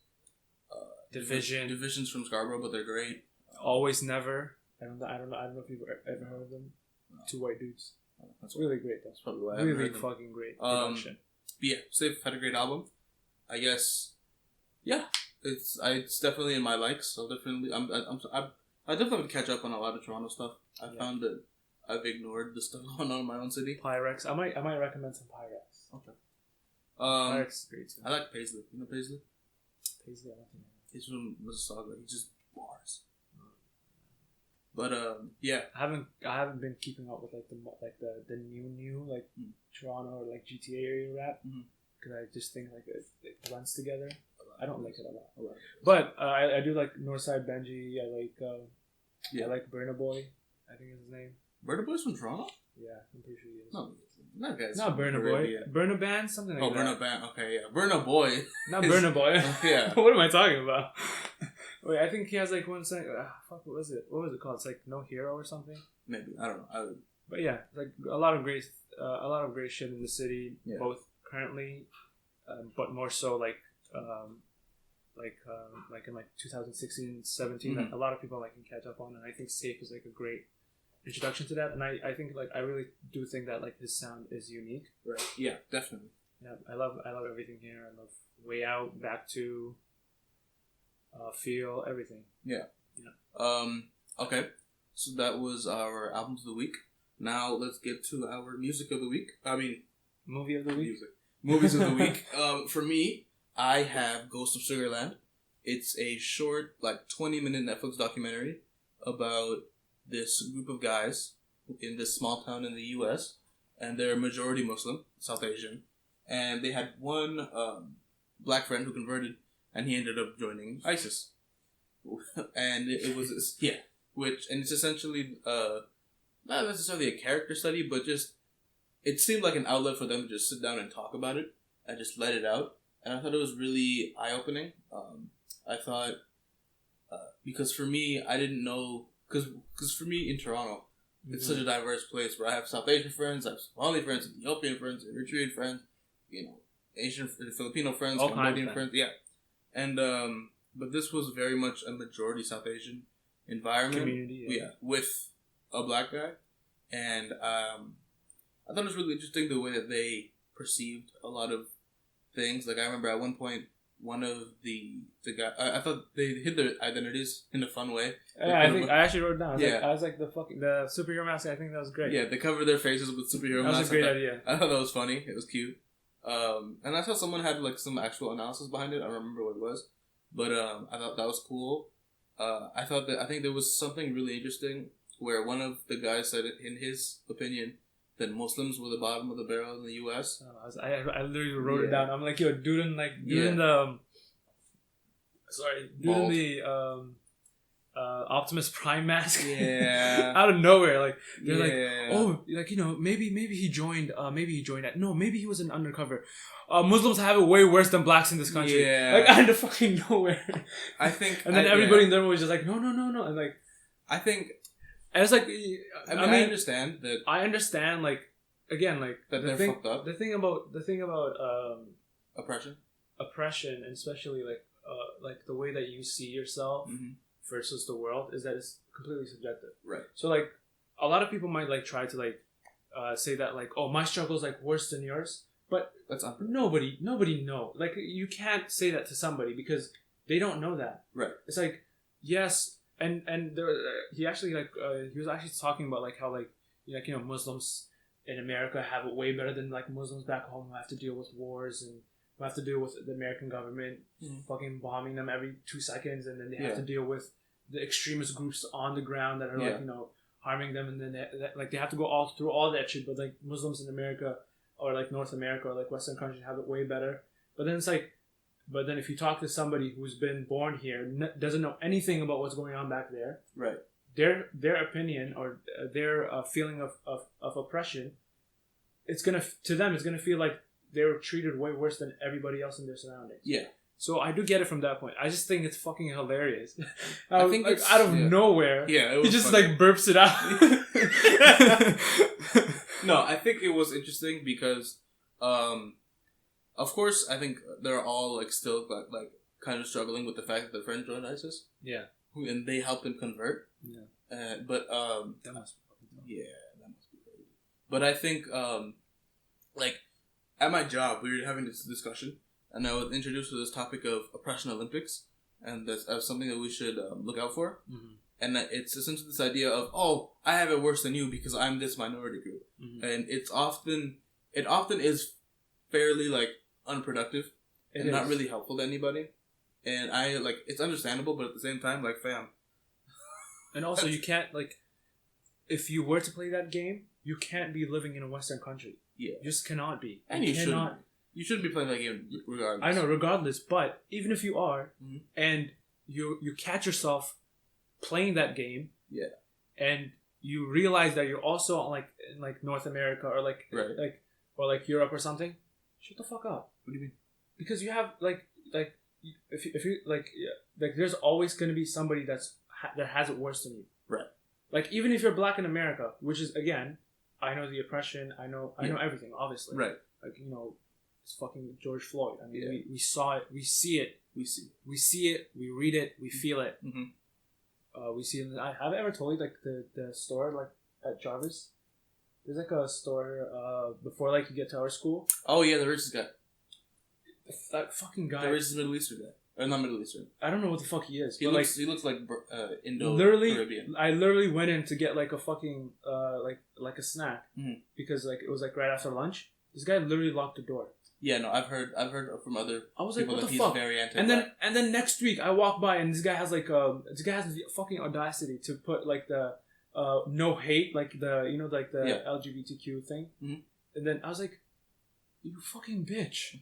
Division's from Scarborough, but they're great. Always Never. I don't know if you've ever heard of them. No. 2 white dudes. That's really great. That's probably why. Really fucking great production. Yeah, Safe had a great album. I guess. Yeah, it's definitely in my likes. So definitely, I definitely would catch up on a lot of Toronto stuff. I found that I've ignored the stuff going on in my own city. Pyrex. I might recommend some Pyrex. Okay. Pyrex is great too. I like Paisley. You know Paisley? Paisley, I don't think. He's from Mississauga. He just bars. But yeah, I haven't been keeping up with the new Toronto or like GTA area rap because I just think like it blends together. I don't like it a lot. But I do like Northside Benji. I like Burna Boy. I think is his name. Burna Boy's from Toronto? Yeah, I'm pretty sure he is. No, that guy's not Burna Boy. Burna Band, something like that. Oh, Burna Band. Okay, yeah. Burna Boy. Not Burna Boy. Yeah. What am I talking about? Wait, I think he has like one song. Fuck, what was it? What was it called? It's like No Hero or something. Maybe I don't know. But yeah, like a lot of great shit in the city, both currently, but more so like in like 2016, 17. Like, a lot of people like can catch up on, and I think Safe is like a great introduction to that. And I think like I really do think that like his sound is unique. Right. Yeah, definitely. Yeah, I love everything here. I love Way Out, Back to, Feel, everything. Yeah. Okay. So that was our albums of the week. Now let's get to our music of the week. I mean, movie of the week. Movies of the week. For me, I have Ghost of Sugarland. It's a short, like 20-minute Netflix documentary about this group of guys in this small town in the U.S. and they're majority Muslim, South Asian, and they had one black friend who converted, and he ended up joining ISIS. And it was and it's essentially not necessarily a character study, but just it seemed like an outlet for them to just sit down and talk about it and just let it out. And I thought it was really eye-opening. I thought because for me, I didn't know because for me in Toronto, it's such a diverse place where I have South Asian friends, I have Somali friends, Ethiopian friends, Eritrean friends, Asian, Filipino friends, all Cambodian friends, yeah. And but this was very much a majority South Asian environment, community, with a black guy, and I thought it was really interesting the way that they perceived a lot of things. Like I remember at one point, one of the guy, I thought they hid their identities in a fun way. Yeah, I actually wrote it down. I was like the superhero mask. I think that was great. Yeah, they covered their faces with superhero masks. That was a great idea. I thought that was funny. It was cute. And I thought someone had like some actual analysis behind it. I don't remember what it was, but I thought that was cool. I think there was something really interesting where one of the guys said, in his opinion, that Muslims were the bottom of the barrel in the U.S. I literally wrote it down. I'm like, yo, dude in the Optimus Prime mask. Yeah. Out of nowhere, like they're maybe he joined. No, maybe he was an undercover. Muslims have it way worse than blacks in this country. Yeah. Like out of fucking nowhere. I think, and then everybody in there was just like, no, and like, I think. And it's like, I understand that. I understand, like, again, like that they're fucked up. The thing about oppression, and especially like the way that you see yourself versus the world is that it's completely subjective. Right. So like, a lot of people might like try to like say that like, oh, my struggle is like worse than yours, but that's nobody know. Like, you can't say that to somebody because they don't know that. Right. It's like, yes. And there, he actually he was actually talking about like how Muslims in America have it way better than like Muslims back home who have to deal with wars and who have to deal with the American government fucking bombing them every 2 seconds, and then they have to deal with the extremist groups on the ground that are harming them, and then they have to go through all that shit. But like Muslims in America or like North America or like Western countries have it way better. But then it's like. But then if you talk to somebody who's been born here, doesn't know anything about what's going on back there, right? Their opinion or their feeling of oppression, it's gonna feel like they were treated way worse than everybody else in their surroundings. Yeah. So I do get it from that point. I just think it's fucking hilarious. I think like, out of nowhere, he just funny. Like burps it out. No, I think it was interesting because. Of course, I think they're all like still like kind of struggling with the fact that their friend joined ISIS. Yeah, and they helped him convert. Yeah, but that must be that must be crazy. But I think like at my job we were having this discussion, and I was introduced to this topic of oppression Olympics, and that's something that we should look out for. And it's essentially this idea of I have it worse than you because I'm this minority group, and it often is fairly like unproductive and not really helpful to anybody, and I like it's understandable, but at the same time, like, fam. And also, you can't like, if you were to play that game, you can't be living in a Western country. Yeah, you just cannot be, and you cannot. You shouldn't be playing that game regardless. I know, regardless, but even if you are, and you catch yourself playing that game, and you realize that you're also in like North America or like Europe or something. Shut the fuck up. What do you mean? Because you have like if you like, there's always going to be somebody that has it worse than you. Right. Like, even if you're black in America, which is, again, I know the oppression, I know everything, obviously. Right. Like, it's fucking George Floyd. I mean, we saw it, we see it. We see it, we read it, we feel it. Mm-hmm. We see it. Have I ever told you, like, the store, like, at Jarvis? There's, like, a store, before, like, you get to our school. Oh, yeah, the richest guy. That fucking guy. The richest Middle Eastern guy. Or not Middle Eastern. I don't know what the fuck he is. He looks like Indo-Caribbean. I literally went in to get like a fucking like a snack because like it was like right after lunch. This guy literally locked the door. Yeah, no, I've heard from other I was people like, what that the fuck? He's very anti. And then next week I walk by and this guy has like this guy has the fucking audacity to put like the no hate, like the like the LGBTQ thing. Mm-hmm. And then I was like, you fucking bitch.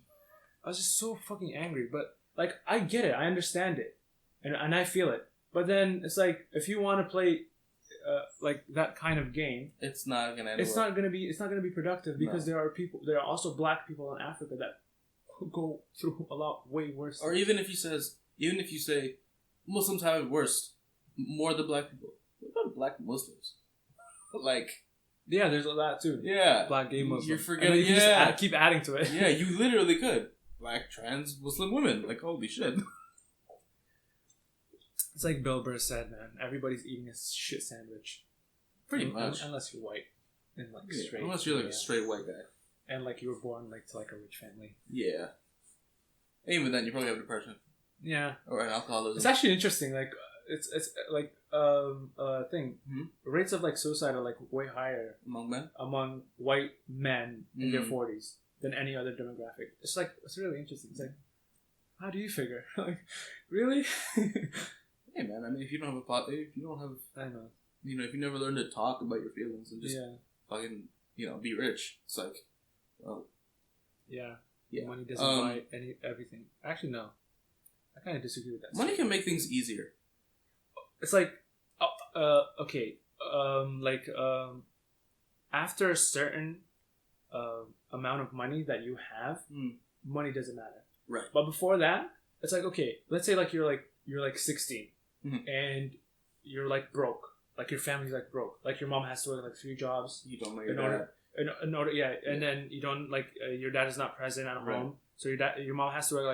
I was just so fucking angry, but like, I get it, I understand it, and I feel it. But then it's like, if you want to play, like that kind of game, it's not gonna. It's not gonna be productive because there are also black people in Africa that go through a lot way worse. Or even if you say Muslims have it worse, more than black people. What about black Muslims? Like. Yeah, there's a lot too. Yeah, black gay Muslims. You're forgetting. You just keep adding to it. Yeah, you literally could. Black trans Muslim women, like, holy shit. It's like Bill Burr said, man. Everybody's eating a shit sandwich. Pretty much, unless you're white and like straight. Unless you're like a straight white guy, and like you were born like to like a rich family. Yeah. Even then, you probably have depression. Yeah. Or an alcoholism. It's actually interesting. Like it's like thing. Mm-hmm. Rates of like suicide are like way higher among white men in their 40s. Than any other demographic. It's really interesting. It's like, how do you figure? Like, really? Hey man, I mean, if you don't have, I know. If you never learn to talk about your feelings and just fucking, be rich, it's like, well, yeah. Money doesn't buy everything. Actually, no. I kind of disagree with that. Money can make things easier. It's like, okay, after a certain amount of money that you have, money doesn't matter. Right. But before that, it's like, okay, let's say like you're 16 and you're like broke. Like your family's like broke. Like your mom has to work like 3 jobs. You don't know your dad. And then you don't like your dad is not present at home, so your mom has to work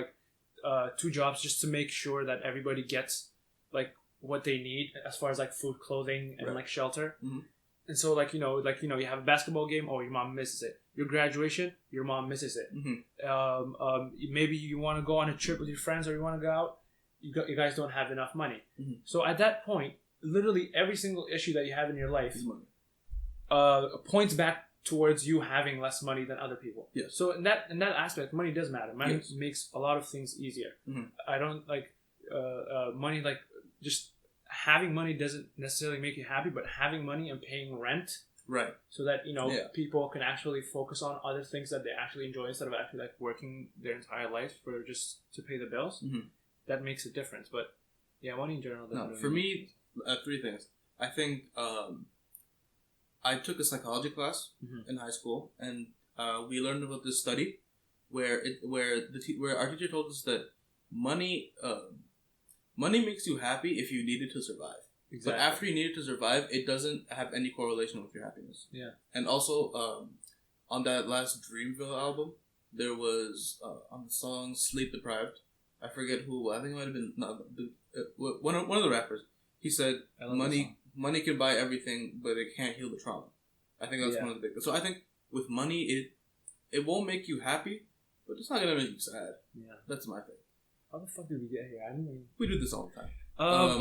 like 2 jobs just to make sure that everybody gets like what they need as far as like food, clothing, and like shelter. Mm-hmm. And so, you have a basketball game. Oh, your mom misses it. Your graduation, your mom misses it. Mm-hmm. Maybe you want to go on a trip with your friends, or you want to go out. You guys don't have enough money. Mm-hmm. So at that point, literally every single issue that you have in your life points back towards you having less money than other people. Yes. So in that aspect, money does matter. Money makes a lot of things easier. Mm-hmm. I don't like money. Like, just having money doesn't necessarily make you happy, but having money and paying rent, right? So that people can actually focus on other things that they actually enjoy instead of actually like working their entire life for just to pay the bills. Mm-hmm. That makes a difference. But yeah, money in general doesn't. For me, 3 things. I think I took a psychology class in high school, and we learned about this study where our teacher told us that money makes you happy if you need it to survive. Exactly. But after you need it to survive, it doesn't have any correlation with your happiness. Yeah. And also, on that last Dreamville album, there was on the song "Sleep Deprived." I forget who. I think it might have been one of the rappers. He said, "Money can buy everything, but it can't heal the trauma." I think that's one of the big. So I think with money, it won't make you happy, but it's not gonna make you sad. Yeah, that's my thing. How the fuck did we get here? I don't mean, we do this all the time.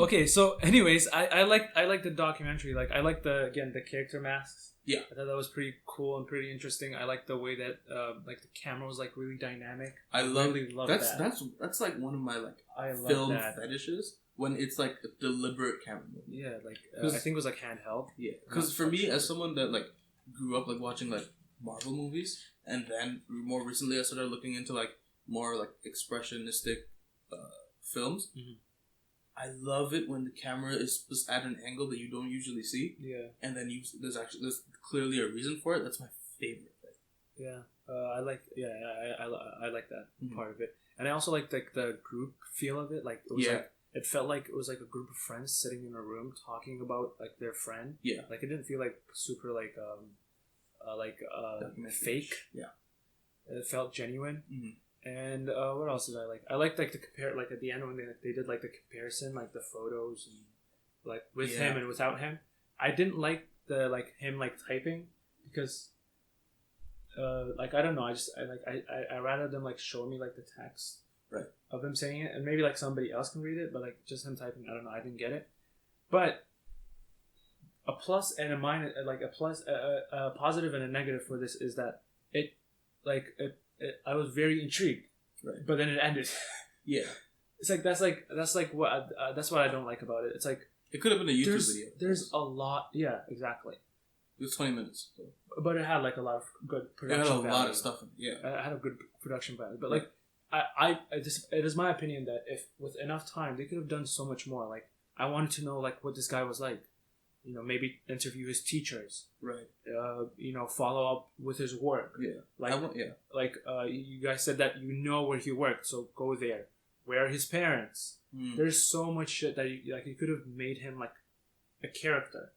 Okay, so anyways, I like the documentary. Like, I like the character masks. Yeah, I thought that was pretty cool and pretty interesting. I like the way that like the camera was like really dynamic. I really love that. That's like one of my film fetishes, when it's like a deliberate camera movement. Yeah, like I think it was like handheld. Yeah, because for me, as someone that like grew up like watching like Marvel movies, and then more recently I started looking into like more like expressionistic films. Mm-hmm. I love it when the camera is just at an angle that you don't usually see. Yeah. And then there's clearly a reason for it. That's my favorite thing. Yeah, I like that part of it, and I also like the group feel of it. Like it was like it felt like it was like a group of friends sitting in a room talking about like their friend. Yeah, like it didn't feel like super like fake. Yeah, it felt genuine. And what else did I like? I liked like the compare like at the end when they did like the comparison, like the photos and like with him and without him. I didn't like the like him like typing because like I don't know, I rather them like show me like the text of him saying it, and maybe like somebody else can read it, but like just him typing, I don't know, I didn't get it. But a plus and a minus, like a positive and a negative for this is that it I was very intrigued, but then it ended. Yeah, it's like that's what I don't like about it. It's like it could have been a YouTube video. There's a lot. Yeah, exactly. It was 20 minutes, but it had like a lot of good production. It had a lot of stuff in it. Yeah, it had a good production value. But like, it is my opinion that if with enough time they could have done so much more. Like, I wanted to know like what this guy was like. You know, maybe interview his teachers. Right. You know, follow up with his work. Yeah. Like, you guys said that you know where he worked, so go there. Where are his parents? There's so much shit that you could have made him like a character,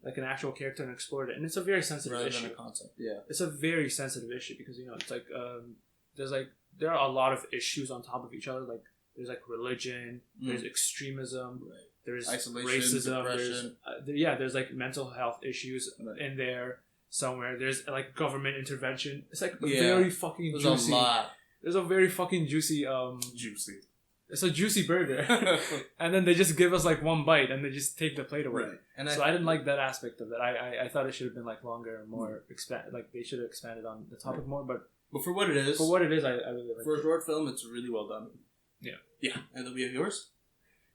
like an actual character, and explored it. And it's a very sensitive issue. Rather than a concept. Yeah. It's a very sensitive issue because it's like there are a lot of issues on top of each other. Like there's like religion, there's extremism. Right. There's isolation, racism, depression. There's like mental health issues in there somewhere. There's like government intervention. It's like very fucking juicy. There's a lot. There's a very fucking juicy. Juicy. It's a juicy burger, and then they just give us like one bite, and they just take the plate away. Right. And I didn't like that aspect of it. I thought it should have been like longer and more like they should have expanded on the topic more. But for what it is, I really like. For a short film, it's really well done. Yeah. Yeah. And then we have yours.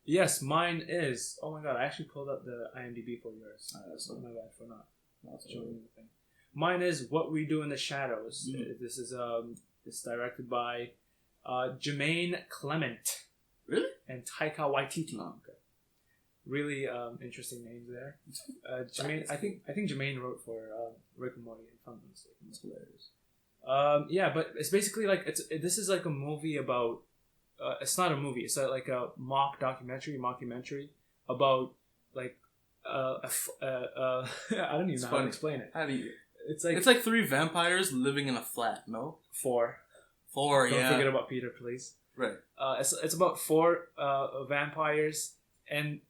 Yes, mine is. Oh my god, I actually pulled up the IMDb for yours. So my bad for not showing you the thing. Mine is What We Do in the Shadows. This is it's directed by Jermaine Clement. Really? And Taika Waititi. Oh, okay. Really interesting names there. Jermaine, I think Jermaine wrote for Rick and Morty, if I'm not mistaken. That's hilarious. Yeah, but it's basically like this is like a movie about. It's not a movie. It's like a mockumentary about like I don't even know how to explain it. How do you? It's like 3 vampires living in a flat. No, 4. Don't forget about Peter, please. Right. It's about 4 vampires, and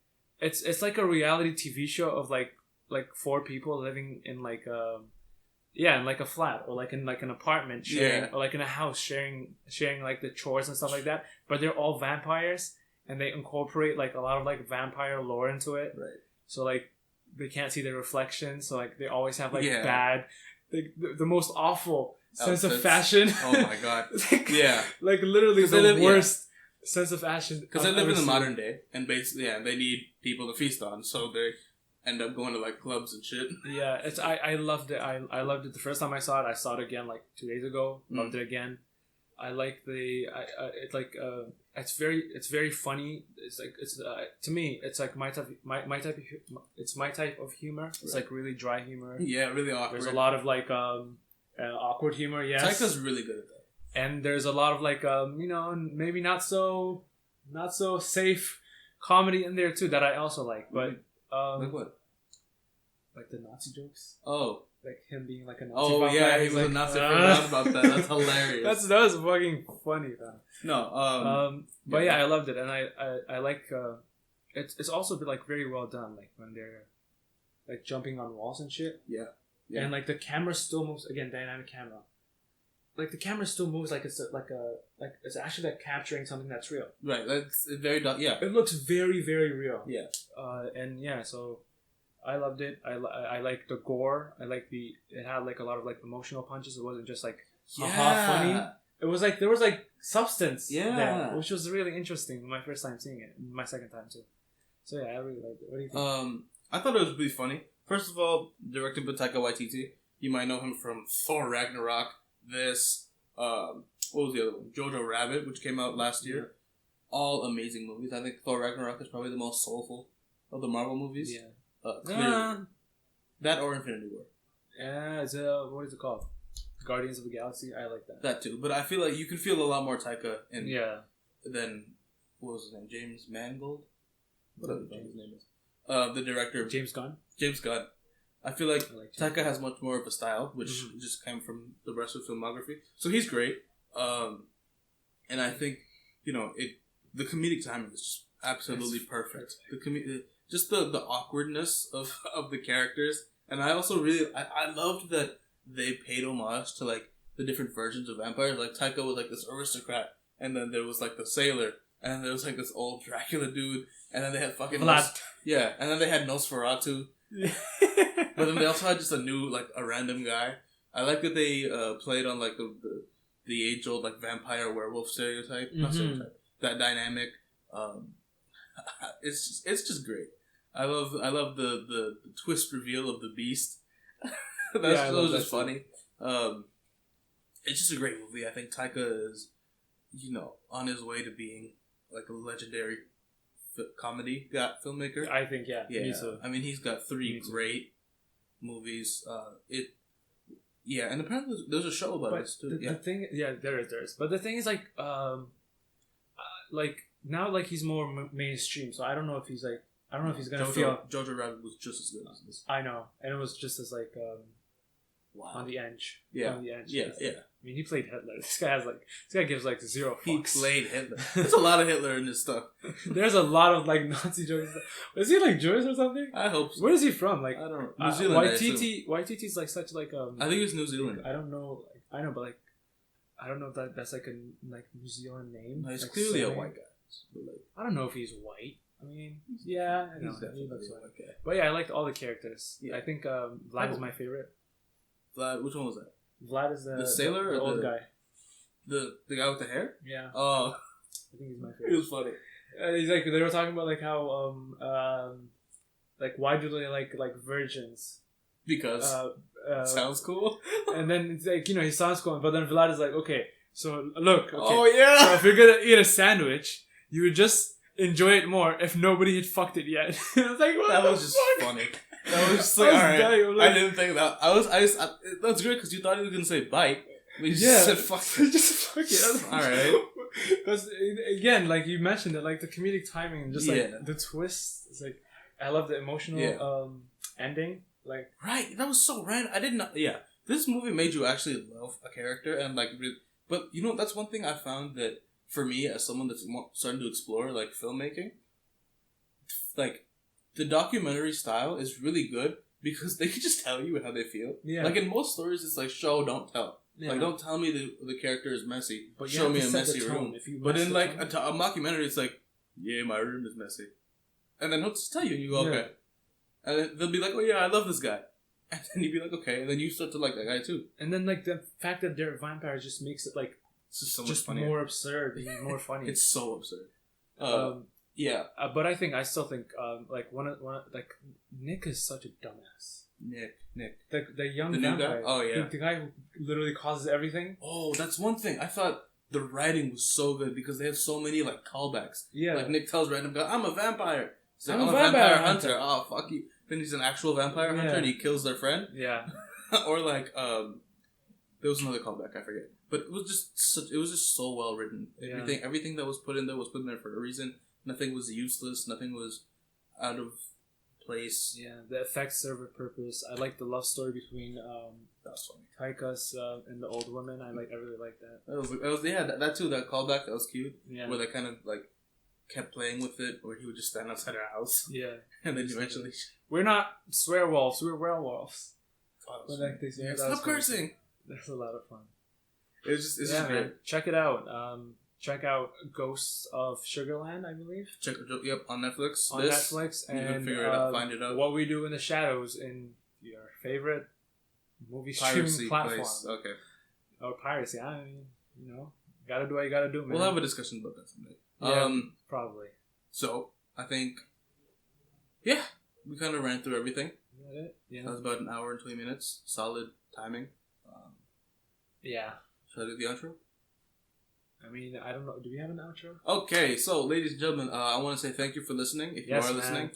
it's like a reality TV show of like 4 people living in like in like a flat or like in like an apartment sharing or like in a house sharing like the chores and stuff like that, but they're all vampires and they incorporate like a lot of like vampire lore into it. Right. So like they can't see their reflection, so like they always have like bad the most awful sense of fashion. Oh my god. Like literally the worst sense of fashion because they live in the modern day and basically they need people to feast on, so they end up going to like clubs and shit. Yeah, I loved it. I loved it the first time I saw it. I saw it again like 2 days ago. Loved it again. I like it's like it's very funny. It's like to me it's like my type of humor. It's like really dry humor. Yeah, really awkward. There's a lot of like awkward humor. Yes, Taika's really good at that. And there's a lot of like maybe not so safe comedy in there too that I also like, but. Like what? Like the Nazi jokes. Oh. Like him being like a Nazi. Oh yeah, he was like, a Nazi. I forgot about that. That's hilarious. that was fucking funny though. No. But yeah, I loved it, and I like. It's also like very well done. Like when they're like jumping on walls and shit. Yeah. And like the camera still moves again, dynamic camera. Like the camera still moves like it's it's actually like capturing something that's real. Right. That's very It looks very very real. Yeah. So I loved it. I like the gore. I like it had like a lot of like emotional punches. It wasn't just like funny. It was like there was like substance there, which was really interesting. My first time seeing it, my second time too. So yeah, I really liked it. What do you think? I thought it was really funny. First of all, directed by Taika Waititi. You might know him from Thor Ragnarok. This, what was the other one? Jojo Rabbit, which came out last year. All amazing movies. I think Thor Ragnarok is probably the most soulful of the Marvel movies. Yeah. That or Infinity War. Yeah, what is it called? Guardians of the Galaxy. I like that. That too, but I feel like you can feel a lot more Taika in than what was his name? James Mangold. Whatever his name is. The director. James Gunn. James Gunn. I feel like Taika has much more of a style, which just came from the rest of filmography. So he's great. And I think, the comedic timing is just absolutely perfect. Just the awkwardness of the characters. And I also I loved that they paid homage to, like, the different versions of vampires. Like, Taika was, like, this aristocrat. And then there was, like, the sailor. And then there was, like, this old Dracula dude. And then they had fucking... Vlad. And then they had Nosferatu. But then they also had just a random guy. I like that they played on, like, the age-old, like, vampire werewolf stereotype. Not stereotype. That dynamic. It's just great. I love the twist reveal of the beast. That was just funny. It's just a great movie. I think Taika is, on his way to being, like, a legendary comedy filmmaker. I think, yeah. Me too. I mean, he's got 3 great movies. And apparently there's a show about this too. The thing, there is. But the thing is, like, now, like, he's more mainstream. So I don't know if he's like, gonna feel. Jojo Rabbit was just as good as this. I know, and it was just as like, on the edge. Yeah, on the edge. Yeah. I mean, he played Hitler. This guy gives like 0 fucks. He played Hitler. There's a lot of Hitler in this stuff. There's a lot of like Nazi jokes. Is he like Jewish or something? I hope so. Where is he from? Like, I don't know. New Zealand. YTT's like such like I think it's New Zealand. I don't know. I know, but like, I don't know if that's like a New Zealand name. No, he's like, clearly a white guy. But, like, I don't know if he's white. I mean, yeah, I know. He's definitely a white guy. But yeah, I liked all the characters. Yeah. I think Vlad is my favorite. Vlad, which one was that? Vlad is the sailor the or old guy. The guy with the hair? Yeah. Oh, I think he's my favorite. It was funny. He's like, they were talking about like how like, why do they like virgins? Because sounds cool. And then it's like, he sounds cool, but then Vlad is like, okay, so look, okay, oh yeah, so if you're gonna eat a sandwich, you would just enjoy it more if nobody had fucked it yet. I was like, what that was just funny. That was just like, alright. I didn't think that. That's great because you thought he was gonna say bite. We just said fuck it. Just fuck it. Alright. Because again, like you mentioned it, like the comedic timing and just like the twist. It's like, I love the emotional ending. Like, right, that was so random. I didn't know. Yeah, this movie made you actually love a character and like. But that's one thing I found that for me as someone that's starting to explore like filmmaking, like the documentary style is really good because they can just tell you how they feel. Yeah. Like in most stories, it's like show, don't tell. Yeah. Like, don't tell me the character is messy. But show me a messy room. But in like a mockumentary, it's like, yeah, my room is messy, and then he'll just tell you, and you go, okay, and then they'll be like, oh yeah, I love this guy, and then you'd be like, okay, and then you start to like that guy too. And then like the fact that they're vampires just makes it like so just more absurd and more funny. It's so absurd. But I still think like one of like Nick is such a dumbass. Nick. The young vampire. New guy? Oh, yeah. The guy who literally causes everything. Oh, that's one thing. I thought the writing was so good because they have so many, like, callbacks. Yeah. Like, Nick tells random guy, I'm a vampire. He's like, I'm a vampire hunter. Oh, fuck you. Then he's an actual vampire hunter and he kills their friend. Yeah. Or, like, there was another callback, I forget. But it was just so well written. Everything that was put in there was put in there for a reason. Nothing was useless. Nothing was out of place. Yeah, the effects serve a purpose. I like the love story between that's funny. Taika's and the old woman. I really like that. That too. That callback, that was cute. Yeah, where they kind of like kept playing with it, where he would just stand outside her house. Yeah, and then eventually, we're not swearwolves, we're werewolves. Stop cursing. That's a lot of fun. It's just great. Man, check it out. Check out Ghosts of Sugarland, I believe. On Netflix. Netflix, and you can figure it out, find it out. What We Do in the Shadows in your favorite movie streaming platform. Place. Okay. Or piracy. I mean, gotta do what you gotta do, man. We'll have a discussion about that someday. Yeah, probably. So I think, we kind of ran through everything. Is that it? Yeah. That was about an hour and 20 minutes. Solid timing. Yeah. Should I do the outro? I mean, I don't know. Do we have an outro? Okay, so ladies and gentlemen, I want to say thank you for listening. If you are listening,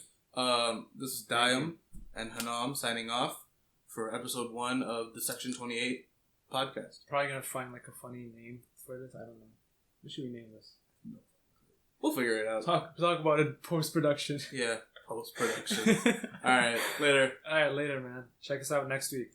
this is Daiem and Hanom signing off for episode 1 of the Section 28 podcast. Probably gonna find like a funny name for this. I don't know. What should we name this? We'll figure it out. Talk about it post production. Yeah, post production. All right, later. All right, later, man. Check us out next week.